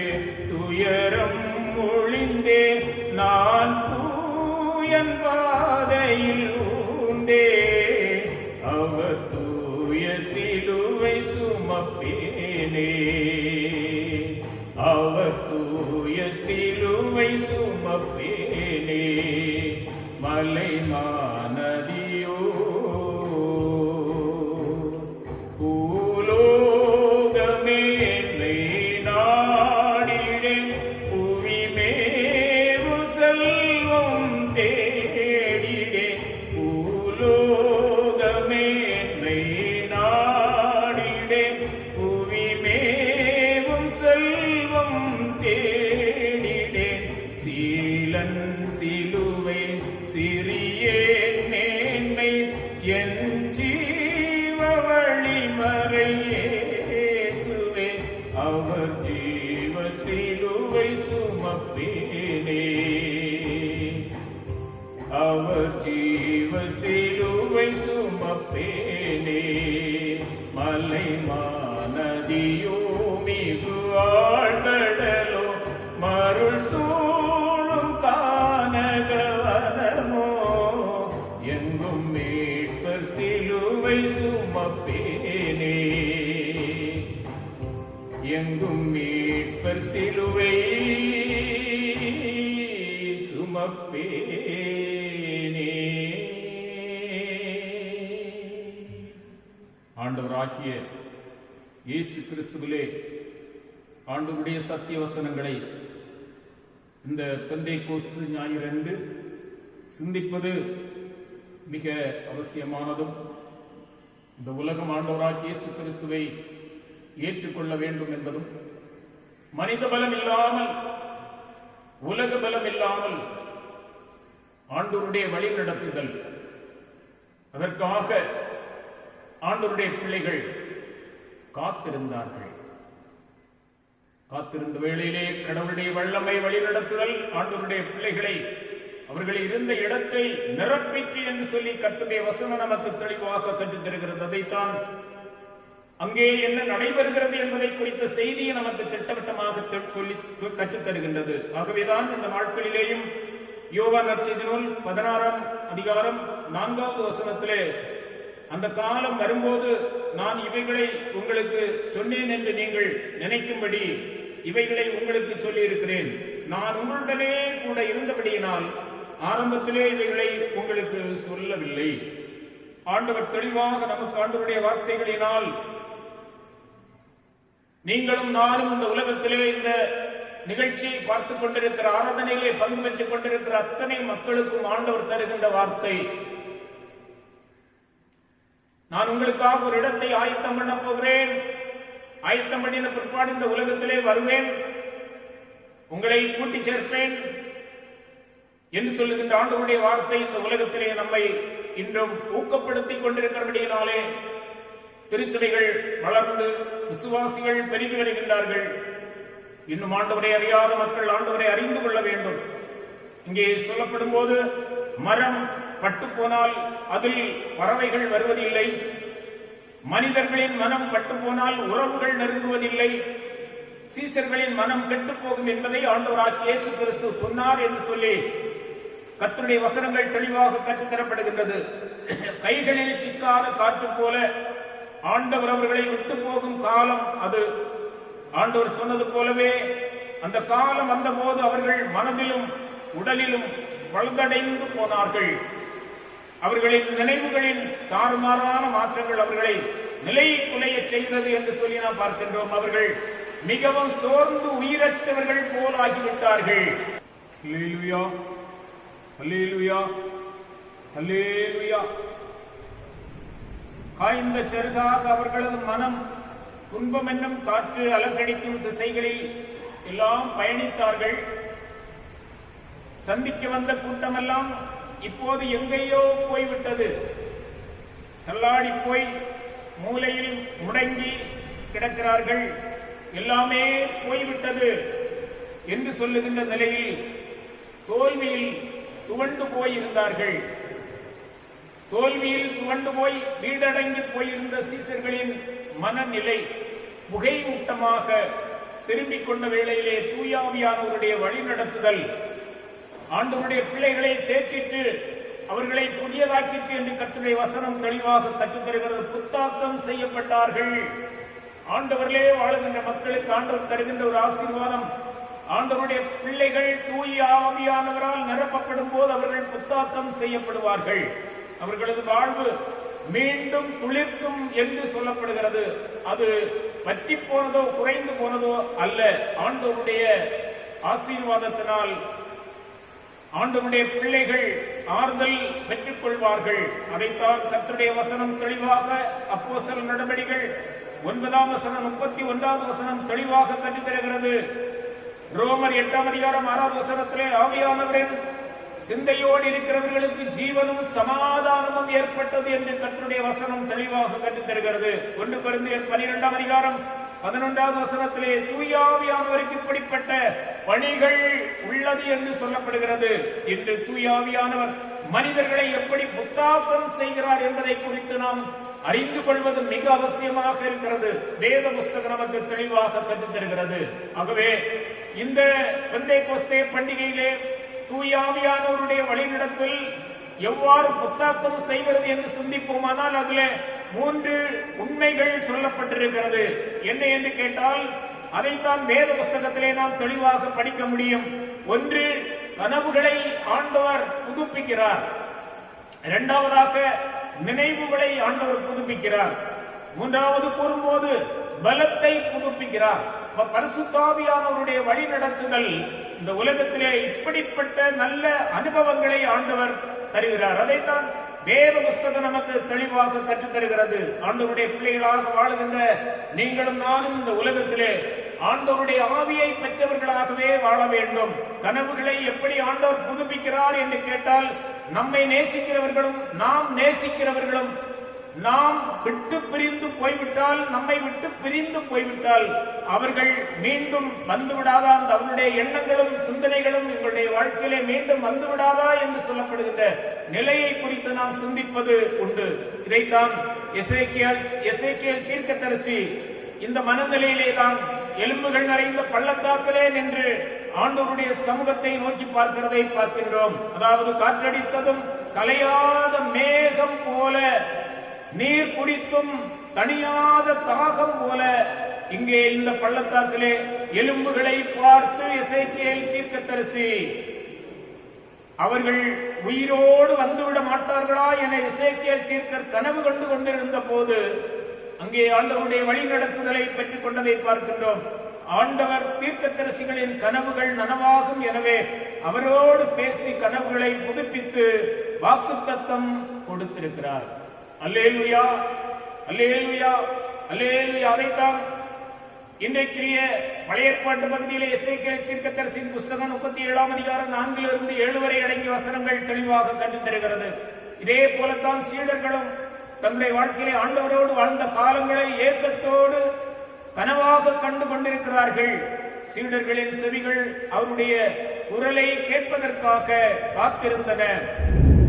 துயரம் ஒழிந்தே நான் தூயன் பாதையில் ஊந்தே அவர் தூய சிலுவை சுமப்பேனே அவர் தூய சிலுவை சுமப்பேனே மலைமா நதியோ பூலோகமேன்மை நாடிடே புவிமேவு செல்வம் தேடிடே பூலோகமேன்மை நாடிடே புவிமேவும் செல்வம் தேடிடே சீலன் சிலுவை சிறியேன் மேன்மை என் ஜீவ வழிமறை இயேசுவே அவர் ஜீவ சிலுவை சுமப்பேனே அவர் ஜீவ சிலுவை சுமப்பேனே மலைமா நதியோ மிகு ஆழ்கடலோ மருள் சூழும் கானகவனமோ எங்கும் மீட்பர் சிலுவை சுமப்பேனே எங்கும் மீட்பர் சிலுவை சுமப்பேனே. ஆண்டவராகிய இயேசு கிறிஸ்துவிலே ஆண்டவருடைய சத்திய வசனங்களை இந்த பெந்தைக்கோஸ்து ஞாயிறன்று சிந்திப்பது மிக அவசியமானதும் இந்த உலகம் ஆண்டவராகிய இயேசு கிறிஸ்துவை ஏற்றுக்கொள்ள வேண்டும் என்பதும் மனித பலம் இல்லாமல் உலக பலம் இல்லாமல் ஆண்டவருடைய வழி நடத்துதல் அதற்காக ஆண்டவருடைய பிள்ளைகள் காத்திருந்தார்கள். காத்திருந்த வேளையிலே கடவுளுடைய வல்லமை வழிநடத்துதல் ஆண்டவருடைய பிள்ளைகளை அவர்கள் இருந்த இடத்தை நிரப்பிற்று என்று சொல்லி கர்த்தருடைய வசனம் நமக்கு தெளிவாக கற்றுத் தருகிறது. அதைத்தான் அங்கே என்ன நடைபெறுகிறது என்பதை குறித்த செய்தியை நமக்கு திட்டவட்டமாக சொல்லி கற்றுத் தருகின்றது. ஆகவேதான் இந்த நாட்களிலேயும் யோவான் நற்செய்தி நூல் 16ஆம் அதிகாரம் 4வது வசனத்திலே அந்த காலம் வரும்போது நான் இவைகளை உங்களுக்கு சொன்னேன் என்று நீங்கள் நினைக்கும்படி இவைகளை உங்களுக்கு சொல்லி இருக்கிறேன். நான் உங்களுடனே கூட இருந்தபடியினால் ஆரம்பத்திலே இவைகளை உங்களுக்கு சொல்லவில்லை. ஆண்டவர் தெளிவாக நமக்கு ஆண்டவருடைய வார்த்தைகளினால் நீங்களும் நானும் இந்த உலகத்திலே இந்த நிகழ்ச்சியை பார்த்துக் கொண்டிருக்கிற, ஆராதனையிலே பங்கு பெற்றுக் கொண்டிருக்கிற அத்தனை மக்களுக்கும் ஆண்டவர் தருகின்ற வார்த்தை, நான் உங்களுக்காக ஒரு இடத்தை ஆயத்தம் பண்ண போகிறேன், ஆயத்தம் பண்ணின பிற்பாடு இந்த உலகத்திலே வருவேன், உங்களை கூட்டிச் சேர்ப்பேன் என்று சொல்லுகின்ற ஆண்டவருடைய வார்த்தை இந்த உலகத்திலே நம்மை இன்றும் ஊக்கப்படுத்திக் கொண்டிருக்கிறபடியினாலே திருச்சபைகள் வளர்ந்து விசுவாசிகள் பெருகி வருகின்றார்கள். இன்னும் ஆண்டவரை அறியாத மக்கள் ஆண்டவரை அறிந்து கொள்ள வேண்டும். இங்கே சொல்லப்படும் போது மரம் பட்டு போனால் அதில் பறவைகள் வருவதில்லை, மனிதர்களின் மனம் பட்டு போனால் உறவுகள் நெருங்குவதில்லை, சீசர்களின் மனம் கெட்டு போகும் என்பதை ஆண்டவராகிய இயேசு கிறிஸ்து சொன்னார் என்று சொல்லி கர்த்தருடைய வசனங்கள் தெளிவாக கற்றுத்தரப்படுகின்றது. கைகளில் சிக்காத காற்று போல ஆண்டவர் அவர்களை விட்டு போகும் காலம் அது. ஆண்டவர் சொன்னது போலவே அந்த காலம் வந்த போது அவர்கள் மனதிலும் உடலிலும் பழுதடைந்து போனார்கள். அவர்களின் நினைவுகளின் தாறுமாறான மாற்றங்கள் அவர்களை நிலை குலைய செய்தது என்று சொல்லி நாம் பார்க்கின்றோம். அவர்கள் மிகவும் சோர்ந்து உயிரற்றவர்கள் போல் ஆகிவிட்டார்கள். அல்லேலூயா, அல்லேலூயா, அல்லேலூயா. காய்ந்த செருகாக அவர்களது மனம் துன்பம் என்னும் காற்று அலங்கடிக்கும் திசைகளில் எல்லாம் பயணித்தார்கள். சந்திக்க வந்த கூட்டமெல்லாம் இப்போது எங்கேயோ போய்விட்டது. தள்ளாடி போய் மூலையில் முடங்கி கிடக்கிறார்கள். எல்லாமே போய்விட்டது என்று சொல்லுகின்ற நிலையில் தோல்வியில் துவண்டு போயிருந்தார்கள். தோல்வியில் துவண்டு போய் வீடடங்கி போயிருந்த சீசர்களின் மனநிலை புகைமூட்டமாக திரும்பிக் கொண்ட வேளையிலே தூயாவியானவருடைய வழிநடத்துதல் ஆண்டவருடைய பிள்ளைகளை தேற்றிட்டு அவர்களை புதியதாக்கிட்டு என்று கர்த்தருடைய வசனம் தெளிவாக கற்றுத்தருகிறது. புத்தாக்கம் செய்யப்பட்டார்கள். ஆண்டவர்களே வாழுகின்ற மக்களுக்கு ஆண்டவர் தருகின்ற ஒரு ஆசீர்வாதம், ஆண்டவருடைய பிள்ளைகள் தூய ஆவியானவரால் நிரப்பப்படும் போது அவர்கள் புத்தாக்கம் செய்யப்படுவார்கள். அவர்களது வாழ்வு மீண்டும் துளிர்க்கும் என்று சொல்லப்படுகிறது. அது பற்றி போனதோ குறைந்து போனதோ அல்ல, ஆண்டவருடைய ஆசீர்வாதத்தினால் ஆண்டவருடைய பிள்ளைகள் ஆறுதல் பெற்றுக் கொள்வார்கள். அதைத்தான் கர்த்தருடைய வசனம் தெளிவாக அப்போஸ்தலர் நடபடிகள் 9ஆம் வசனம் 31வது வசனம் தெளிவாக கற்றுத்தருகிறது. ரோமர் 8ஆம் அதிகாரம் 6வது வசனத்திலே ஆவியானவரின் சிந்தையோடு இருக்கிறவர்களுக்கு ஜீவனும் சமாதானமும் ஏற்பட்டது என்று கர்த்தருடைய வசனம் தெளிவாக கற்றுத்தருகிறது. 1 கொரிந்தியர் 12ஆம் அதிகாரம் 11வது வசனத்திலே தூயாவியானவருக்கு இப்படிப்பட்ட பணிகள் உள்ளது என்று சொல்லப்படுகிறது. இன்று தூயாவியானவர் மனிதர்களை எப்படி புத்தாக்கம் செய்கிறார் என்பதை குறித்து நாம் அறிந்து கொள்வது மிக அவசியமாக இருக்கிறது. வேத புஸ்தகம் நமக்கு தெளிவாக கற்றுத்தருகிறது. ஆகவே இந்த பெந்தேகோஸ்தே பண்டிகையிலே தூயாவியானவருடைய வழிநடத்தல் எவ்வாறு புத்தாக்கம் செய்கிறது என்று சிந்திப்போமானால் அதுல 3 உண்மைகள் சொல்லப்பட்டிருக்கிறது. என்ன என்று கேட்டால் அதைத்தான் வேத புஸ்தகத்திலே நாம் தெளிவாக படிக்க முடியும். 1, கனவுகளை ஆண்டவர் புதுப்பிக்கிறார். 2வதாக நினைவுகளை ஆண்டவர் புதுப்பிக்கிறார். 3வது கூறும்போது பலத்தை புதுப்பிக்கிறார். பரிசுத்தாவியானவருடைய வழி நடத்துதல் இந்த உலகத்திலே இப்படிப்பட்ட நல்ல அனுபவங்களை ஆண்டவர் தருகிறார். அதைத்தான் வேத புஸ்தகம் நமக்கு தெளிவாக கற்றுத் தருகிறது. ஆண்டவருடைய பிள்ளைகளாக வாழுகின்ற நீங்களும் நானும் இந்த உலகத்திலே ஆண்டவருடைய ஆவியை பெற்றவர்களாகவே வாழ வேண்டும். கனவுகளை எப்படி ஆண்டவர் புதுப்பிக்கிறார் என்று கேட்டால் நம்மை நேசிக்கிறவர்களும் நாம் நேசிக்கிறவர்களும் நாம் விட்டு பிரிந்து போய்விட்டால், நம்மை விட்டு பிரிந்து போய்விட்டால் அவர்கள் மீண்டும் வந்துவிடாதா, அந்த அவருடைய எண்ணங்களும் சிந்தனைகளும் எங்களுடைய வாழ்க்கையிலே மீண்டும் வந்துவிடாதா என்று சொல்லப்படுகின்ற நிலையை குறித்து நாம் சிந்திப்பது உண்டு. இதைத்தான் எசேக்கியேல் தீர்க்கதரிசி இந்த மனநிலையிலே தான் எலும்புகள் நிறைந்த பள்ளத்தாக்கிலே நின்று ஆண்டவருடைய சமூகத்தை நோக்கி பார்க்கிறதை பார்க்கின்றோம். அதாவது காற்றடித்ததும் கலையாத மேகம் போல, நீர் குடித்தும் தணியாத தாகம் போல இங்கே இந்த பள்ளத்தாக்கிலே எலும்புகளை பார்த்து எசேக்கியேல் தீர்க்கதரிசி அவர்கள் உயிரோடு வந்துவிட மாட்டார்களா என எசேக்கியேல் தீர்க்கர் கனவு கண்டு கொண்டிருந்த போது அங்கே ஆண்டவருடைய வழி நடத்துதலை பெற்றுக் கொண்டதை பார்க்கின்றோம். ஆண்டவர் தீர்க்கதரிசிகளின் கனவுகள் நனவாகும், எனவே அவரோடு பேசி கனவுகளை புதுப்பித்து வாக்குத்தத்தம் கொடுத்திருக்கிறார். அல்லேலூயா, அல்லேலூயா, அல்லேலூயா. அதைத்தான் இன்றைக்குரிய பழைய ஏற்பாட்டு பகுதியிலே எசேக்கியேல் தீர்க்கதரிசியின் புஸ்தகம் 37ஆம் அதிகாரம் 4 7 வரை அடங்கிய வசனங்கள் தெளிவாக கற்றுத் தருகிறது. இதே போலத்தான் சீடர்களும் தங்களுடைய வாழ்க்கையிலே ஆண்டவரோடு வாழ்ந்த காலங்களை ஏக்கத்தோடு கனவாக கண்டு கொண்டிருக்கிறார்கள். சீடர்களின் செவிகள் அவருடைய குரலை கேட்பதற்காக காத்திருந்தன.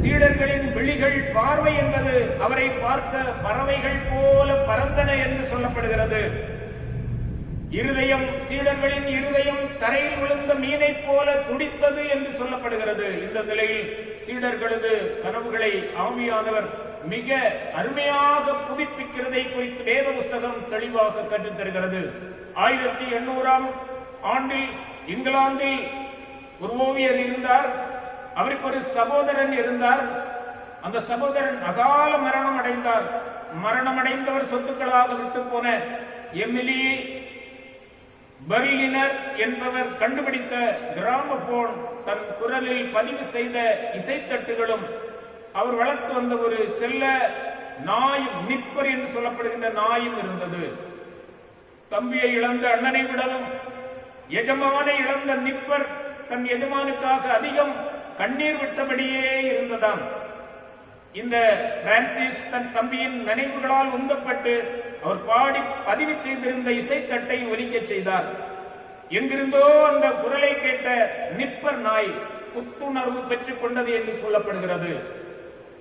சீடர்களின் விழிகள் பார்வை என்பது அவரை பார்க்க பறவைகள் போல பறந்தன என்று சொல்லப்படுகிறது. இருதயம், சீடர்களின் இருதயம் தரையில் விழுந்த மீனை போல துடித்தது என்று சொல்லப்படுகிறது. இந்த நிலையில் சீடர்களது கனவுகளை ஆவியானவர் மிக அருமையாக புதுப்பிக்கிறதை குறித்து வேத புஸ்தகம் தெளிவாக கற்றுத் தருகிறது. 1800ஆம் ஆண்டில் இங்கிலாந்தில் ஒரு ஓவியர் இருந்தார். அவருக்கு ஒரு சகோதரன் இருந்தார். அந்த சகோதரன் அகால மரணம் அடைந்தார். மரணம் அடைந்தவர் சொத்துக்களாக விட்டு போன எமிலி பெர்லினர் என்பவர் கண்டுபிடித்த கிராமபோன், தன் குரலில் பதிவு செய்த இசைத்தட்டுகளும், அவர் வளர்த்து வந்த ஒரு செல்ல நாயும், நிப்பர் என்று சொல்லப்படுகின்ற நாயும் இருந்தது. தம்பியை இழந்த அண்ணனை விடவும் எஜமானை இழந்த நிப்பர் தன் எஜமானுக்காக அதிகம் கண்ணீர் விட்டபடியே இருந்ததாம். இந்த பிரான்சிஸ் தன் தம்பியின் நினைவுகளால் உந்தப்பட்டு அவர் பாடி பதிவு செய்திருந்த இசைத்தட்டை ஒலிக்க செய்தார். எங்கிருந்தோ அந்த குரலை கேட்ட நிப்பர் நாய் புத்துணர்வு பெற்றுக் கொண்டது என்று சொல்லப்படுகிறது.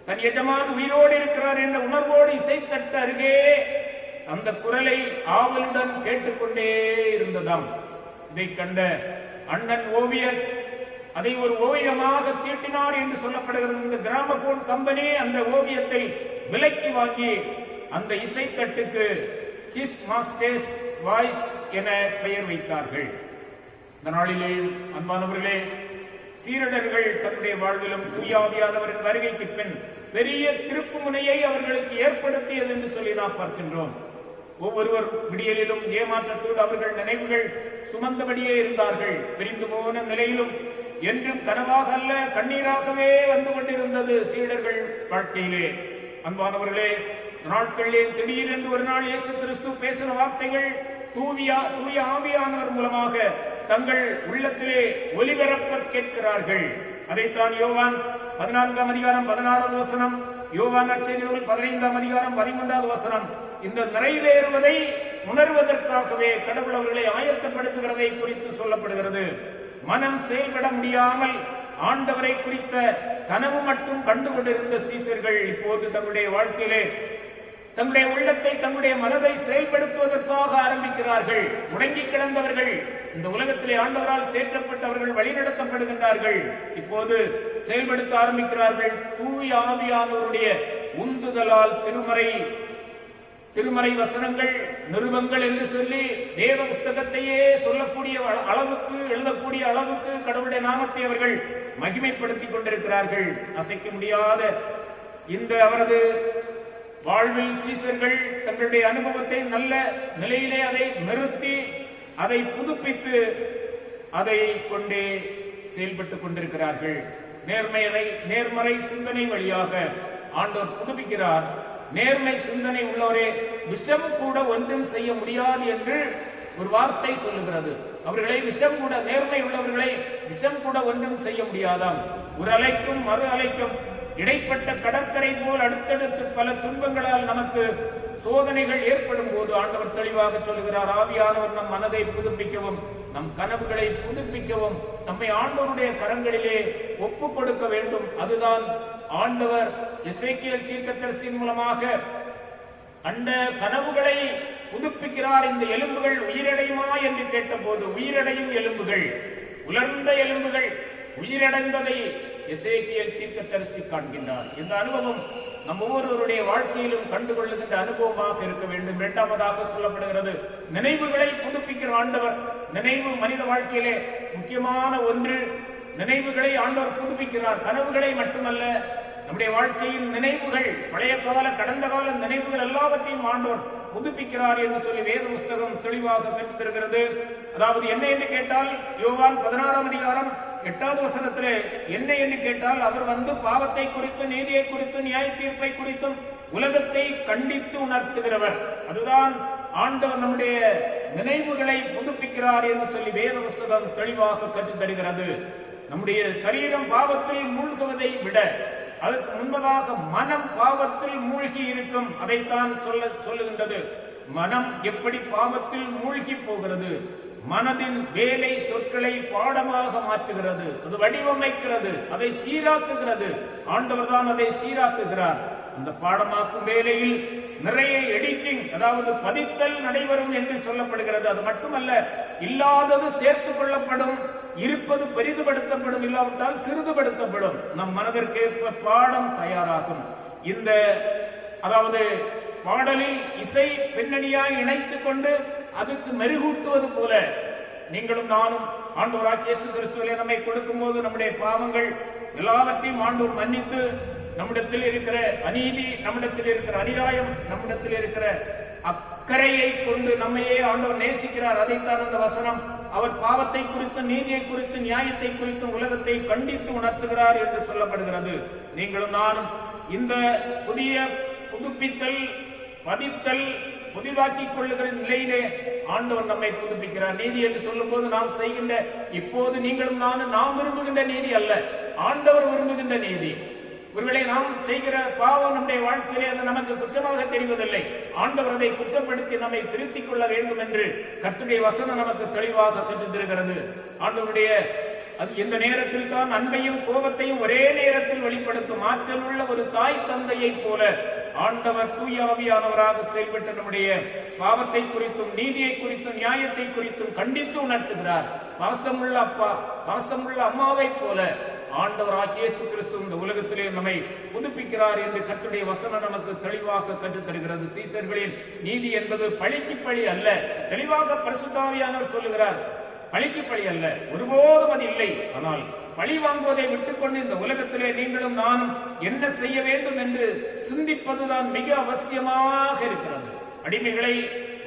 தன் எஜமான் உயிரோடு இருக்கிறார் என்ற உணர்வோடு இசைத்தட்ட அருகே அந்த குரலை ஆவலுடன் கேட்டுக்கொண்டே இருந்ததாம். இதை கண்ட அண்ணன் ஓவியர் அதை ஒரு ஓவியமாக தீட்டினார் என்று சொல்லப்படுகிறது. இந்த கிராமபோன் கம்பெனி அந்த ஓவியத்தை விலைக்கு வாங்கி அந்த இசைத்தட்டுக்கு கிஸ் மாஸ்டர்ஸ் வாய்ஸ் என பெயர் வைத்தார்கள். இந்த நாளிலே அன்பானவர்களே, சீரடர்கள் தன்னுடைய வாழ்விலும் தூயாவியானவரின் வருகைக்கு பின் பெரிய திருப்பு முனையை அவர்களுக்கு ஏற்படுத்தியது என்று சொல்லி நாம் பார்க்கின்றோம். ஒவ்வொருவர் விடியலிலும் ஏமாற்றத்தோடு அவர்கள் நினைவுகள் சுமந்தபடியே இருந்தார்கள். பிரிந்து போன நிலையிலும் என்றும் கனவாக அல்ல, கண்ணீராகவே வந்து கொண்டிருந்தது சீடர்கள் வாழ்க்கையிலே. அன்பானவர்களே, நாட்களிலே திடீரென்று ஒரு நாள் இயேசு கிறிஸ்து பேசின வார்த்தைகள் தூய ஆவியானவர் மூலமாக தங்கள் உள்ளத்திலே ஒலிபரப்ப கேட்கிறார்கள். அதைத்தான் யோவான் 14ஆம் அதிகாரம் 16வது வசனம், யோவான் நற்செய்தி நூல் 15ஆம் அதிகாரம் 13வது வசனம் இந்த நிறைவேறுவதை உணர்வதற்காகவே கடவுள் அவர்களை ஆயத்தப்படுத்துகிறதை குறித்து சொல்லப்படுகிறது. மனம் செயல்பட முடியாமல் ஆண்டவரை குறித்த கனவு மட்டும் கண்டுகொண்டிருந்த சீசர்கள் இப்போது தங்களுடைய வாழ்க்கையிலே தங்களுடைய உள்ளத்தை, தங்களுடைய மனதை செயல்படுத்துவதற்காக ஆரம்பிக்கிறார்கள். முடங்கி கிடந்தவர்கள் இந்த உலகத்திலே ஆண்டவரால் தேற்றப்பட்டவர்கள் வழிநடத்தப்படுகின்றார்கள். இப்போது செயல்படுத்த ஆரம்பிக்கிறார்கள். தூய ஆவியானவருடைய உந்துதலால் திருமறை வசனங்கள், நிருபங்கள் என்று சொல்லி வேத புஸ்தகத்தையே சொல்லக்கூடிய அளவுக்கு, எழுதக்கூடிய அளவுக்கு கடவுளுடைய நாமத்தை அவர்கள் மகிமைப்படுத்திக் கொண்டிருக்கிறார்கள். அசைக்க முடியாத இந்த அவரது வாழ்வில் சீசர்கள் தங்களுடைய அனுபவத்தை நல்ல நிலையிலே அதை நிறுத்தி, அதை புதுப்பித்து, அதை கொண்டே செயல்பட்டுக் கொண்டிருக்கிறார்கள். நேர்மறை சிந்தனை வழியாக ஆண்டவர் புதுப்பிக்கிறார். நேர்மை சிந்தனை உள்ளவரே விஷம் கூட ஒன்றும் செய்ய முடியாது என்று ஒரு வார்த்தை சொல்லுகிறது. அவர்களை விஷம் கூட, நேர்மை உள்ளவர்களை விஷம் கூட ஒன்றும் செய்ய முடியாதாம். ஒரு அலைக்கும் மறு அலைக்கும் இடைப்பட்ட கடற்கரை போல் அடுத்தடுத்து பல துன்பங்களால் நமக்கு சோதனைகள் ஏற்படும் போது ஆண்டவர் தெளிவாக சொல்லுகிறார், ஆவியானவர் நம் மனதை புதுப்பிக்கவும், நம் கனவுகளை புதுப்பிக்கவும் நம்மை ஆண்டவருடைய கரங்களிலே ஒப்புக் கொடுக்க வேண்டும். அதுதான் ஆண்டவர் எசேக்கியேல் தீர்க்கதரிசியின் மூலமாக அந்த கனவுகளை புதுப்பிக்கிறார். இந்த எலும்புகள் உயிரடையுமா என்று கேட்டபோது உயிரடையும் எலும்புகள், உலர்ந்த எலும்புகள் உயிரடைந்ததை எசேக்கியேல் தீர்க்கதரிசி காண்கின்றார். இந்த அனுபவம் நம் ஒவ்வொருவருடைய வாழ்க்கையிலும் கண்டுகொள்ளுகின்ற அனுபவமாக இருக்க வேண்டும். இரண்டாவதாக சொல்லப்படுகிறது, நினைவுகளை புதுப்பிக்கிற ஆண்டவர். நினைவு மனித வாழ்க்கையிலே முக்கியமான ஒன்று. நினைவுகளை ஆண்டவர் புதுப்பிக்கிறார். கனவுகளை மட்டுமல்ல, நம்முடைய வாழ்க்கையின் நினைவுகள், பழைய கால கடந்த கால நினைவுகள் எல்லாவற்றையும் ஆண்டவர் புதுப்பிக்கிறார் என்று சொல்லி வேத புஸ்தகம் தெளிவாக கற்றுத் தருகிறது. அதாவது என்ன என்று கேட்டால், யோவான் 16ஆம் அதிகாரம் 8வது வசனத்திலே என்ன என்று கேட்டால், அவர் வந்து பாவத்தை குறித்து, நீதியை குறித்து, நியாய தீர்ப்பை குறித்தும் உலகத்தை கண்டித்து உணர்த்துகிறவர். அதுதான் ஆண்டவர் நம்முடைய நினைவுகளை புதுப்பிக்கிறார் என்று சொல்லி வேத புஸ்தகம் தெளிவாக கற்றுத் தருகிறது. நம்முடைய சரீரம் பாவத்தில் மூழ்குவதை விட அதற்கு முன்பதாக மனம் பாவத்தில் மூழ்கி இருக்கும். அதைத்தான் சொல்லுகின்றது. மனம் எப்படி பாவத்தில் மூழ்கி போகிறது? மனதின் வேலை சொற்களை பாடமாக மாற்றுகிறது, அது வடிவமைக்கிறது, அதை சீராக்குகிறது. ஆண்டவர் தான் அதை சீராக்குகிறார். அந்த பாடமாக்கும் வேலையில் நிறைய எடிட்டிங், அதாவது பதித்தல் நடைபெறும் என்று சொல்லப்படுகிறது. அது மட்டுமல்ல, இல்லாதது சேர்த்துக் கொள்ளப்படும், இருப்பது பெரிதுபடுத்தப்படும், இல்லாவிட்டால் சிறிதுபடுத்தப்படும். நம் மனதிற்கேற்ப பாடம் தயாராகும். இந்த அதாவது பாடலில் இசை பின்னணியாய் இணைத்துக் கொண்டு அதுக்கு மெருகூட்டுவது போல நீங்களும் நானும் ஆண்டவராகிய இயேசு கிறிஸ்துவிலே நம்மை கொடுக்கும் போது நம்முடைய பாவங்கள் எல்லாவற்றையும் ஆண்டவர் மன்னித்து, நம்மிடத்தில் இருக்கிற அநீதி, நம்மிடத்தில் இருக்கிற அநியாயம், நம்மிடத்தில் இருக்கிற அக்கறையை கொண்டு நம்மையே ஆண்டவர் நேசிக்கிறார். அதைத்தான் அந்த வசனம் அவர் பாவத்தை குறித்து, நீதியை குறித்து, நியாயத்தை குறித்து உலகத்தை கண்டித்து உணர்த்துகிறார் என்று சொல்லப்படுகிறது. நீங்களும் நானும் இந்த புதிய புதுப்பித்தல், பதித்தல், புதிதாக்கிக் கொள்ளுகிற நிலையிலே ஆண்டவர் நம்மை புதுப்பிக்கிறார். நீதி என்று சொல்லும் போது நாம் செய்கின்ற, இப்போது நீங்களும் நானும் நாம் விரும்புகின்ற நீதி அல்ல, ஆண்டவர் விரும்புகின்ற நீதி. ஒருவேளை நாம் செய்கிற பாவம் நம்முடைய வாழ்க்கையிலே அது நமக்கு குற்றமாக தெரிவதில்லை. ஆண்டவர் அதை குற்றப்படுத்தி நம்மை திருத்திக் கொள்ள வேண்டும் என்று கர்த்தருடைய வசனம் நமக்கு தெளிவாக கற்றுத் தருகிறது. ஆண்டவருடைய அது எந்த நேரத்தில் தான் அன்பையும் கோபத்தையும் ஒரே நேரத்தில் வெளிப்படுத்தும் ஆற்றல் உள்ள ஒரு தாய் தந்தையை போல ஆண்டவர் தூய ஆவியானவராக செயல்பட்டு நம்முடைய பாவத்தை குறித்தும், நீதியை குறித்தும், நியாயத்தை குறித்தும் கண்டித்து உணர்த்துகிறார். பாசமுள்ள அப்பா, பாசமுள்ள அம்மாவை போல ஆண்டவராகிய இயேசு கிறிஸ்து இந்த உலகத்திலே நம்மை புதுப்பிக்கிறார் என்று கர்த்தருடைய வசனம் நமக்கு தெளிவாக கற்றுத் தருகிறது. சீசர்களின் நீதி என்பது பழிக்கு பழி அல்ல. தெளிவாக பரிசுத்த ஆவியானவர் சொல்லுகிறார், பழிக்கு பழி அல்ல, ஒருபோதும் அது இல்லை. ஆனால் பழி வாங்குவதை விட்டுக்கொண்டு இந்த உலகத்திலே நீங்களும் நானும் என்ன செய்ய வேண்டும் என்று சிந்திப்பதுதான் மிக அவசியமாக இருக்கிறது. அடிமைகளை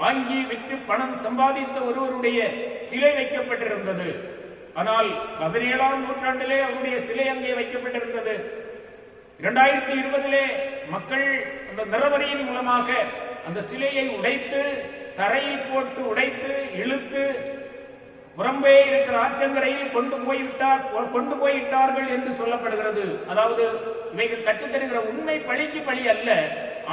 வாங்கி விற்று பணம் சம்பாதித்த ஒருவருடைய சிலை வைக்கப்பட்டிருந்தது. ஆனால் 17ஆம் நூற்றாண்டிலே அவருடைய சிலை அங்கே வைக்கப்பட்டிருந்தது. 2020 மக்கள் அந்த நிறவரியின் மூலமாக அந்த சிலையை உடைத்து, தரையில் போட்டு உடைத்து, இழுத்து புறம்பே இருக்கிற ஆற்றங்கரையில் கொண்டு போயிட்டார்கள் என்று சொல்லப்படுகிறது. அதாவது இவைகள் கற்றுத்தருகிற உண்மை பழிக்கு பழி அல்ல.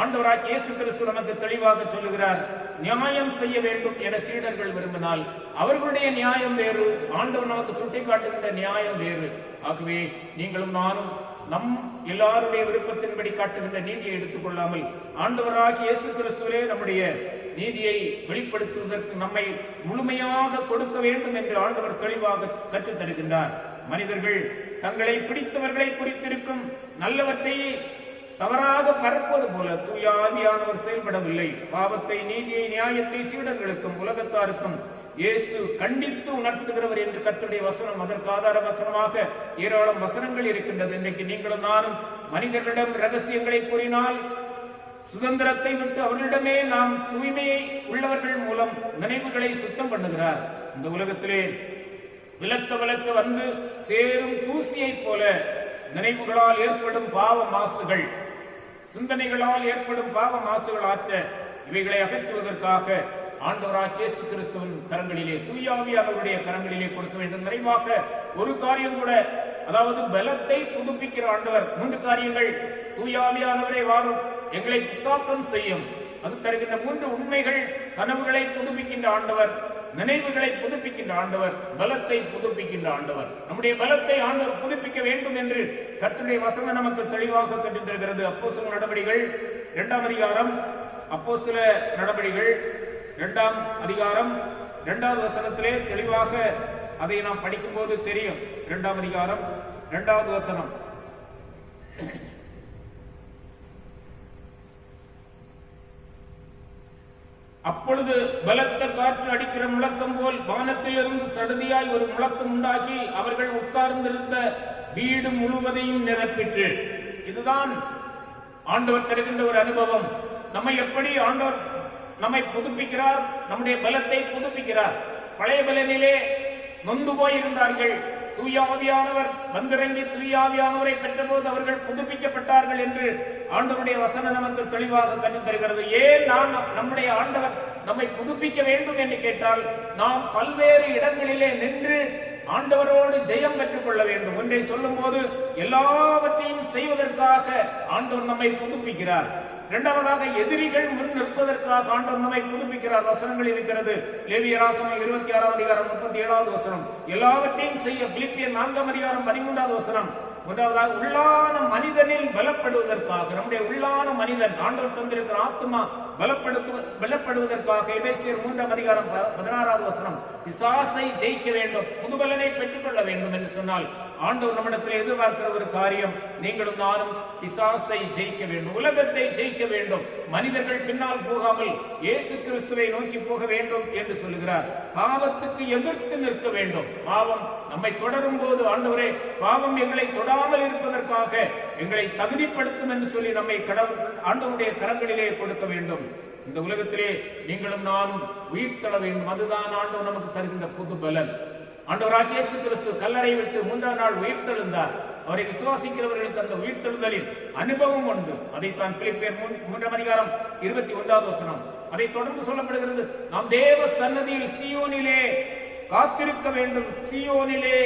ஆண்டவராகிய இயேசு கிறிஸ்து நமக்கு தெளிவாக சொல்லுகிறார், நியாயம் செய்ய வேண்டும் என சீடர்கள் விரும்பினால் அவர்களுடைய நியாயம் வேறு, ஆண்டவர் நமக்கு சுட்டிக்காட்டுகின்ற நியாயம் வேறு. ஆகவே நீங்களும் நானும் நம் எல்லாருடைய விருப்பத்தின்படி காட்டுகின்ற நீதியை எடுத்துக் கொள்ளாமல் ஆண்டவராகிய இயேசு கிறிஸ்துவிலே நம்முடைய நீதியை வெளிப்படுத்துவதற்கு நம்மை முழுமையாக கொடுக்க வேண்டும் என்று ஆண்டவர் தெளிவாக கற்றுத் தருகின்றார். மனிதர்கள் தங்களை பிடித்தவர்களை குறித்திருக்கும் நல்லவற்றை தவறாக பரப்புவது போல தூய ஆவியானவர் செயல்படவில்லை. பாவத்தை, நீதியை, நியாயத்தை சீடர்களுக்கும் உலகத்தாருக்கும் இயேசு கண்டித்து உணர்த்துகிறவர் என்று கர்த்தருடைய வசனம், அதற்கு ஆதார வசனமாக ஏராளம் வசனங்கள் இருக்கின்றது. இன்றைக்கு நீங்களும் நானும் மனிதர்களிடம் ரகசியங்களை கூறினால் சுதந்திரத்தை விட்டு அவர்களிடமே நாம் தூய்மையை உள்ளவர்கள் மூலம் நினைவுகளை சுத்தம் பண்ணுகிறார். இந்த உலகத்திலே விலக்க வந்து சேரும் தூசியை போல நினைவுகளால் ஏற்படும் பாவ மாசுகள், சிந்தனைகளால் ஏற்படும் பாவ மாசுகள் ஆற்ற இவைகளை அகற்றுவதற்காக ஆண்டவராகிய இயேசு கிறிஸ்துவின் கரங்களிலே, தூய ஆவியானவருடைய கரங்களிலே கொடுக்க வேண்டும். நிறைவாக ஒரு காரியம் கூட, அதாவது பலத்தை புதுப்பிக்கிற ஆண்டவர். 3 காரியங்கள். தூய ஆவியானவரே வாரும், எங்களை புத்தாக்கம் செய்யும். அது தருகின்ற 3 உண்மைகள். கனவுகளை புதுப்பிக்கின்ற ஆண்டவர், நினைவுகளை புதுப்பிக்கின்ற ஆண்டவர், பலத்தை புதுப்பிக்கின்ற ஆண்டவர். நம்முடைய பலத்தை ஆண்டவர் புதுப்பிக்க வேண்டும் என்று கர்த்தருடைய வசனம் நமக்கு தெளிவாக கற்றுத் தருகிறது. அப்போஸ்தலர் நடபடிகள் 2ஆம் அதிகாரம், அப்போஸ்தலர் நடபடிகள் 2ஆம் அதிகாரம் 2வது வசனத்திலே தெளிவாக அதை நாம் படிக்கும் போது தெரியும். 2ஆம் அதிகாரம் 2வது வசனம், அப்பொழுது பலத்த காற்று அடிக்கிற முழக்கம் போல் வானத்திலிருந்து சடுதியாய் ஒரு முழக்கம் உண்டாகி அவர்கள் உட்கார்ந்திருந்த வீடு முழுவதையும் நிரப்பிற்று. இதுதான் ஆண்டவர் தருகின்ற ஒரு அனுபவம். நம்மை எப்படி ஆண்டவர் நம்மை புதுப்பிக்கிறார், நம்முடைய பலத்தை புதுப்பிக்கிறார். பழைய பலனிலே நொந்து போயிருந்தார்கள். தூய ஆவியானவர் வந்திறங்கி தூய ஆவியானவரை பெற்றபோது அவர்கள் புதுப்பிக்கப்பட்டார்கள் என்று ஆண்டவருடைய வசனம் நமக்கு தெளிவாக கற்றுத் தருகிறது. ஏன் நம்முடைய ஆண்டவர் நம்மை புதுப்பிக்க வேண்டும் என்று கேட்டால், நாம் பல்வேறு இடங்களிலே நின்று ஆண்டவரோடு ஜெயம் பெற்றுக் கொள்ள வேண்டும். ஒன்றை சொல்லும் போது எல்லாவற்றையும் செய்வதற்காக ஆண்டவர் நம்மை புதுப்பிக்கிறார். இரண்டாவதாக எதிரிகள் முன் நிற்பதற்காக ஆண்டவர் நம்மை புதுப்பிக்கிறார். வசனங்கள் இருக்கிறது. லேவியராகமம் 26 அதிகாரம் 37வது வசனம். எல்லாவற்றையும் செய்ய பிலிப்பியர் 4 அதிகாரம் 13வது வசனம். முதலாவதாக உள்ளான மனிதனில் பலப்படுவதற்காக, நம்முடைய உள்ளான மனிதன் ஆண்டவர் தந்திருக்கிற ஆத்மா பலப்படுவதற்காக எபேசியர் 3 அதிகாரம் 16வது வசனம். பிசாசை ஜெயிக்க வேண்டும், புதுபலனை பெற்றுக் கொள்ள வேண்டும் என்று சொன்னால் ஆண்டவர் நம்மிடத்தில் எதிர்பார்க்கிற ஒரு காரியம், நீங்களும் நானும் பிசாசை ஜெயிக்க வேண்டும், உலகத்தை ஜெயிக்க வேண்டும், மனிதர்கள் பின்னால் போகாமல் இயேசு கிறிஸ்துவை நோக்கி போக வேண்டும் என்று சொல்லுகிறார். பாவத்துக்கு எதிர்த்து நிற்க வேண்டும். பாவம் நம்மை தொடரும் போது ஆண்டவரே பாவம் எங்களை தொடாமல் இருப்பதற்காக எங்களை தகுதிப்படுத்தும் என்று சொல்லி நம்மை ஆண்டவருடைய கரங்களிலே கொடுக்க வேண்டும். இந்த உலகத்திலே நீங்களும் நானும் உயிர் தள்ள வேண்டும். அதுதான் ஆண்டவர் நமக்கு தருகின்ற புது பலன். ஆண்டவராகிய இயேசு கிறிஸ்து கல்லறை விட்டு 3ஆம் நாள் உயிர் தெழுந்தார். அவரை விசுவாசிக்கிறவர்களுக்கு அந்த உயிர் தெழுதலின் அனுபவம் உண்டு. அதைத்தான் பிலிப்பியர் 3 அதிகாரம் 21வது வசனம். அதை தொடர்ந்து சொல்லப்படுகிறது, நாம் தேவ சன்னதியில் சீயோனிலே காத்திருக்க வேண்டும். சீயோனிலே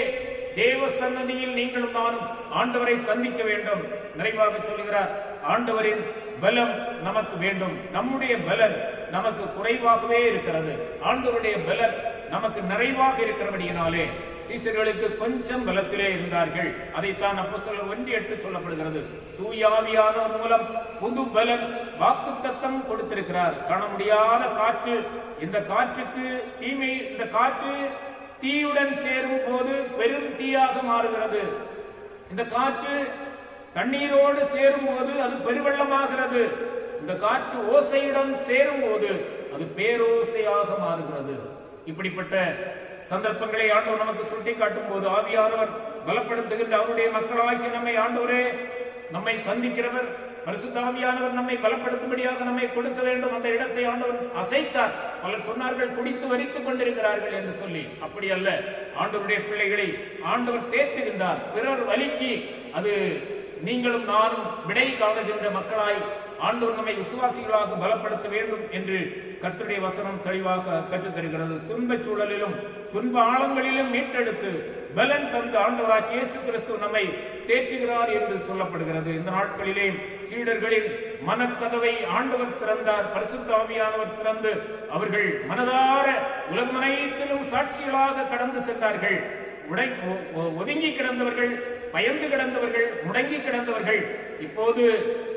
தேவ சன்னதியில் நீங்களும் நானும் ஆண்டவரை சந்திக்க வேண்டும். நிறைவாக சொல்லுகிறார், ஆண்டவரின் பலம் நமக்கு வேண்டும். நம்முடைய பலன் நமக்கு குறைவாகவே இருக்கிறது. ஆண்டவருடைய பலன் நமக்கு நிறைவாக இருக்கிறபடியினாலே சீசர்களுக்கு கொஞ்சம் பலத்திலே இருந்தார்கள். அதைத்தான் அப்போஸ்தலர் 1:8 சொல்லப்படுகிறது. தூய ஆவியானவர் மூலம் புது பலன் வாக்குத்தத்தம் கொடுத்திருக்கிறார். காண முடியாத காற்று, இந்த காற்றுக்கு தீமை, இந்த காற்று தீயுடன் சேரும் போது பெரும் தீயாக மாறுகிறது. இந்த காற்று தண்ணீரோடு சேரும் போது அது பெருவெள்ளமாகிறது. இந்த காற்று ஓசையுடன் சேரும் போது அது பேரோசையாக மாறுகிறது. இப்படிப்பட்ட சந்தர்ப்பங்களை ஆண்டவர் நமக்கு சுட்டி காட்டும் போது ஆவியானவர் பலப்படுத்துகின்ற அவருடைய மக்களாகி நம்மை ஆண்டவரே நம்மை சந்திக்கிறவர், பரிசுத்த ஆவியானவர் நம்மை பலப்படுத்தும்படியாக நம்மை கொடுக்க வேண்டும். அந்த இடத்தை ஆண்டவர் அசைத்தார். பலர் சொன்னார்கள் குடித்து வரித்துக் கொண்டிருக்கிறார்கள் என்று சொல்லி. அப்படி அல்ல, ஆண்டவருடைய பிள்ளைகளை ஆண்டவர் தேற்றுகின்றார். பிறர் வலிக்கு அது நீங்களும் நானும் விடை காணுகின்ற மக்களாய் ஆண்டவர் நம்மை விசுவாசிகளாக பலப்படுத்த வேண்டும் என்று கர்த்தருடைய வசனம் தெளிவாக கற்றுத் தருகிறது. துன்பச் சூழலிலும் துன்ப ஆழங்களிலும் மீட்டெடுத்து பலன் தந்து ஆண்டவராகிய இயேசு கிறிஸ்து நம்மை தேற்றுகிறார் என்று சொல்லப்படுகிறது. இந்த நாட்களிலே சீடர்களின் மனக்கதவை ஆண்டவர் திறந்தார். பரிசுத்த ஆவியானவர் திறந்து அவர்கள் மனதார உலகம் அனைத்திலும் சாட்சிகளாக கடந்து சென்றார்கள். ஒதுங்கி கிடந்தவர்கள், பயந்து கிடந்தவர்கள், முடங்கி கிடந்தவர்கள் இப்போது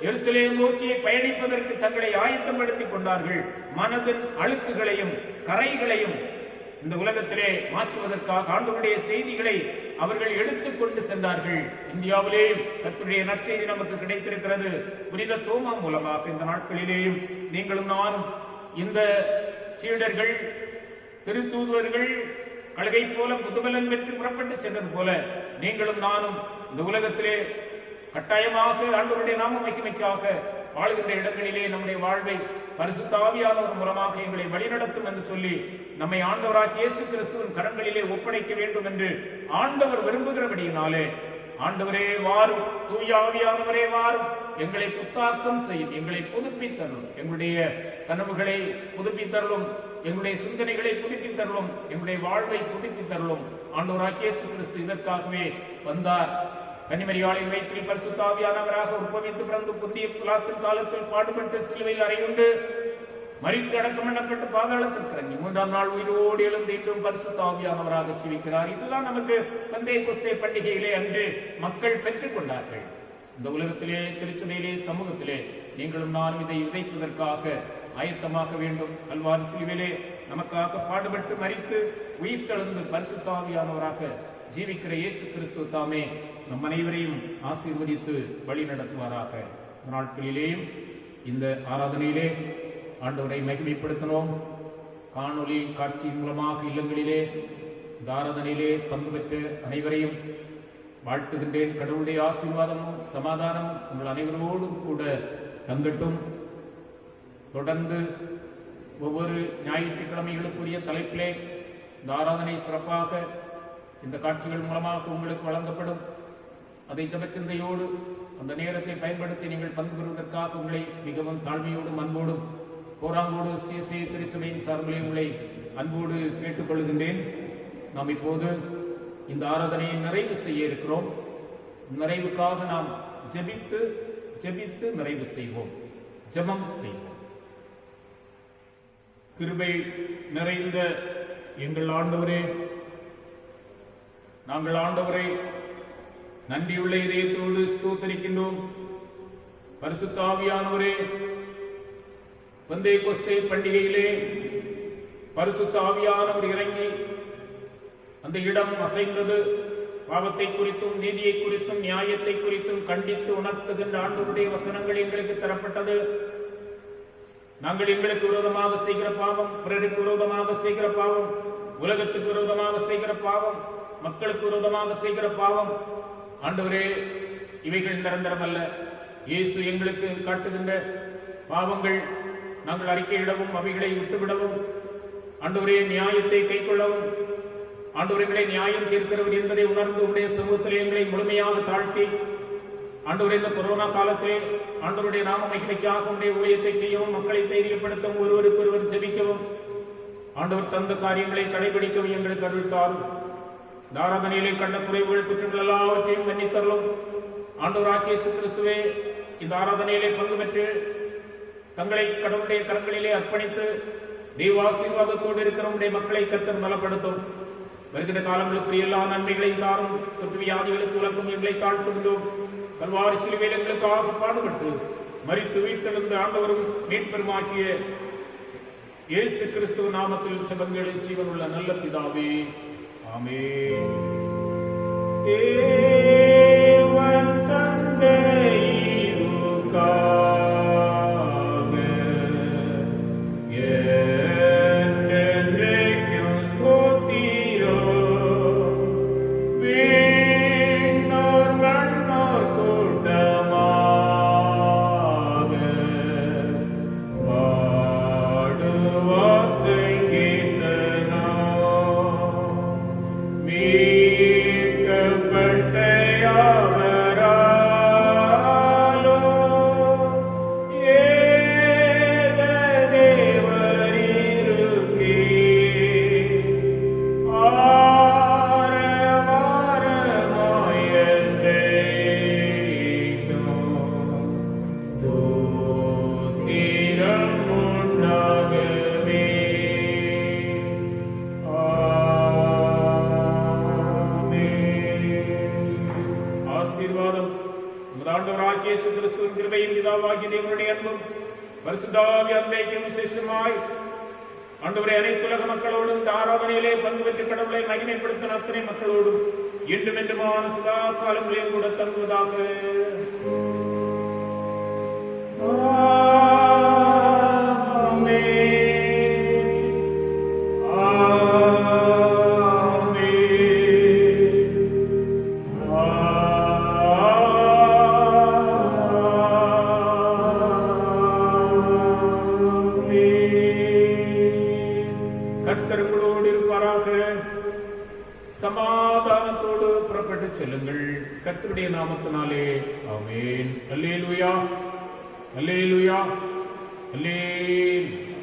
எருசலேம் நோக்கி பயணிப்பதற்கு தங்களை ஆயத்தப்படுத்திக் கொண்டார்கள். மனதின் அழுக்குகளையும் கரைகளையும் இந்த உலகத்திலே மாற்றுவதற்காக ஆண்டவருடைய செய்திகளை அவர்கள் எடுத்துக்கொண்டு சென்றார்கள். இந்தியாவிலே கர்த்தருடைய நற்செய்தி நமக்கு கிடைத்திருக்கிறது. புனித தோமா மூலமாக இந்த நாட்களிலேயும் நீங்களும் நானும் இந்த சீடர்கள், திருத்தூதுவர்கள் கழுகை போல புதுபலன் பெற்று புறப்பட்டு சென்றது போல நீங்களும் நானும் இந்த உலகத்திலே கட்டாயமாக ஆண்டவருடைய நாம மகிமைக்காக வாழ்கின்ற இடங்களிலே நம்முடைய வாழ்வை பரிசுத்த ஆவியானவர் மூலமாக எங்களை வழிநடத்தும் என்று சொல்லி நம்மை ஆண்டவராகிய இயேசு கிறிஸ்துவின் கடன்களிலே ஒப்படைக்க வேண்டும் என்று ஆண்டவர் விரும்புகிறபடியினாலே, ஆண்டவரே வாரும், தூய ஆவியானவரே வாரும், எங்களை புத்தாக்கம் செய்யும், எங்களை புதுப்பித்தரும், எங்களுடைய கனவுகளை புதுப்பித்தருளும், எங்களுடைய சிந்தனைகளை புதுப்பித்தருளும், எங்களுடைய வாழ்வை புதுப்பித்தருளும். ஆண்டவராகிய இயேசு கிறிஸ்து இதற்காகவே வந்தார். கன்னிமரியாளின் வயிற்றில் பரிசுத்த ஆவியானவராக உற்பவித்து பிறந்து புதிய பிலாத்தின் காலத்தில் பாடுபட்டு சிலுவையில் அறையுண்டு மரித்து அடக்கம் பண்ணப்பட்டு பாதாளத்திற்கு இறங்கி 3ஆம் நாள் உயிரோடு எழுந்து இன்றும் பரிசுத்த ஆவியானவராக ஜீவிக்கிறார். இதுதான் நமக்கு பெந்தேகொஸ்தே பண்டிகையிலே அன்று மக்கள் பெற்றுக் கொண்டார்கள். இந்த உலகத்திலே, திருச்சபையிலே, சமூகத்திலே நீங்களும் நானும் இதை விதைப்பதற்காக ஆயத்தமாக்க வேண்டும். கல்வாரி சிலுவையிலே நமக்காக பாடுபட்டு மரித்து உயிர்த்தெழுந்து பரிசுத்த ஆவியானவராக ஜீவிக்கிற இயேசு கிறிஸ்து தாமே நம் அனைவரையும் ஆசீர்வதித்து வழி நடத்துவாராக. நாட்களிலேயும் இந்த ஆராதனையிலே ஆண்டவரை மகிமைப்படுத்தினோம். காணொலி காட்சி மூலமாக இல்லங்களிலே இந்த ஆராதனையிலே பங்கு பெற்ற அனைவரையும் வாழ்த்துகின்றேன். கடவுளுடைய ஆசீர்வாதமும் சமாதானமும் உங்கள் அனைவரோடும் கூட தங்கட்டும். தொடர்ந்து ஒவ்வொரு ஞாயிற்றுக்கிழமைகளுக்குரிய தலைப்பிலே இந்த ஆராதனை சிறப்பாக இந்த காட்சிகள் மூலமாக உங்களுக்கு வழங்கப்படும். அதை ஜபச்சிந்தையோடு அந்த நேரத்தை பயன்படுத்தி நீங்கள் பங்கு பெறுவதற்காக உங்களை மிகவும் தாழ்மையோடும் அன்போடும் போராங்கோடு சிஎஸ்ஐ திருச்சபையின் சார்பிலே உங்களை அன்போடு கேட்டுக்கொள்கின்றேன். நாம் இப்போது இந்த ஆராதனையை நிறைவு செய்ய இருக்கிறோம். நிறைவுக்காக நாம் ஜெபித்து நிறைவு செய்வோம். ஜெபம் செய்வோம். கிருபை நிறைந்த எங்கள் ஆண்டவரே, நாங்கள் ஆண்டவரை நன்றியுள்ள இதயத்தோடு ஸ்தோத்திரிக்கின்றோம். பரிசுத்த ஆவியானவரே, பெந்தேகொஸ்தே பண்டிகையிலே பரிசுத்த ஆவியானவர் இறங்கி அந்த இடம் அசைந்தது. பாவத்தை குறித்தும் நீதியை குறித்தும் நியாயத்தை குறித்தும் கண்டித்து உணர்த்துகின்ற ஆண்டவருடைய வசனங்கள் எங்களுக்கு தரப்பட்டது. நாங்கள் எங்களுக்கு விரோதமாக செய்கிற பாவம், பிறருக்கு விரோதமாக செய்கிற பாவம், உலகத்துக்கு விரோதமாக செய்கிற பாவம், மக்களுக்கு விரோதமாக செய்கிற பாவம், ஆண்டவரே இவைகள் நிரந்தரம் அல்ல. இயேசு எங்களுக்கு காட்டுகின்ற பாவங்கள் நாங்கள் அறிக்கையிடவும் அவைகளை விட்டுவிடவும், ஆண்டவரே நியாயத்தை கைக்கொள்ளவும், ஆண்டவர்களை நியாயம் தீர்க்கிறவர் என்பதை உணர்ந்து உடைய சமூகத்தில் எங்களை முழுமையாக தாழ்த்தி, ஆண்டவரே இந்த கொரோனா காலத்திலே ஆண்டவருடைய நாம மகிமைக்காக உடைய ஊழியத்தை செய்யவும், மக்களை தைரியப்படுத்தவும், ஒருவருக்கு ஒருவர் ஜெபிக்கவும், ஆண்டவர் தந்த காரியங்களை கடைபிடிக்கவும் எங்களுக்கு அருள்தாரும். ஆராதனையிலே கண்ட குறைவுகள் குற்றங்கள் எல்லாவற்றையும் மன்னித்தரலும். ஆண்டவராகிய இயேசு கிறிஸ்துவே இந்த ஆராதனையிலே பங்கு பெற்று தங்களை கடவுளுடைய கரங்களிலே அர்ப்பணித்து தெய்வாசீர்வாதத்தோடு இருக்கிற உடைய மக்களை கர்த்தர் நலப்படுத்தும். வருகிற காலங்களுக்குரிய எல்லா நன்மைகளையும் தாரும். வியாதிகளுக்கு விளக்கும் எங்களை தாழ்த்துகின்றோம். கல்வாரி சிலுவையில் எங்களுக்காக பாடுபட்டு மரித்து உயிர்த்தெழுந்த ஆண்டவரும் மீட்பெருமாகிய இயேசு கிறிஸ்துவ நாமத்தில் ஜெபங்களின் ஜீவனுள்ள நல்ல பிதாவே, ஆமென். தேவன் தந்தையுக்காக என்றென்றைக்கும் ஸ்தோத்திரம். விண்ணோர் மண்ணோர் கூட்டமாக பாடுவார் சங்கீதனம். மீட்கப்பட்ட யாவராலோ ஏக தேவரிருக்கே ஆரவாரமாய் என்றென்றைக்கும் ஸ்தோத்திரம் உண்டாகவே. ஆசீர்வாதம் ஆண்டவராகிய இயேசு கிறிஸ்துவின் கிருபையும் பிதாவாகிய தேவனுடைய அன்பும் பரிசுத்த ஆவியானவரின் விசேஷமாய் ஆண்டவரே அனைத்துலக மக்களோடும் இந்த ஆராதனையிலே பங்கு பெற்று கடவுளை மகிமைப்படுத்தும் அத்தனை மக்களோடும் என்றும் என்றுமான சதா காலங்களில் கூட தங்குவதாக. கர்த்தர்களோடு இருப்பாராக. சமாதானத்தோடு புறப்பட்டு செல்லுங்கள். கர்த்தருடைய நாமத்தினாலே ஆமென். அல்லேலூயா, அல்லேலூயா, அல்லேலூயா.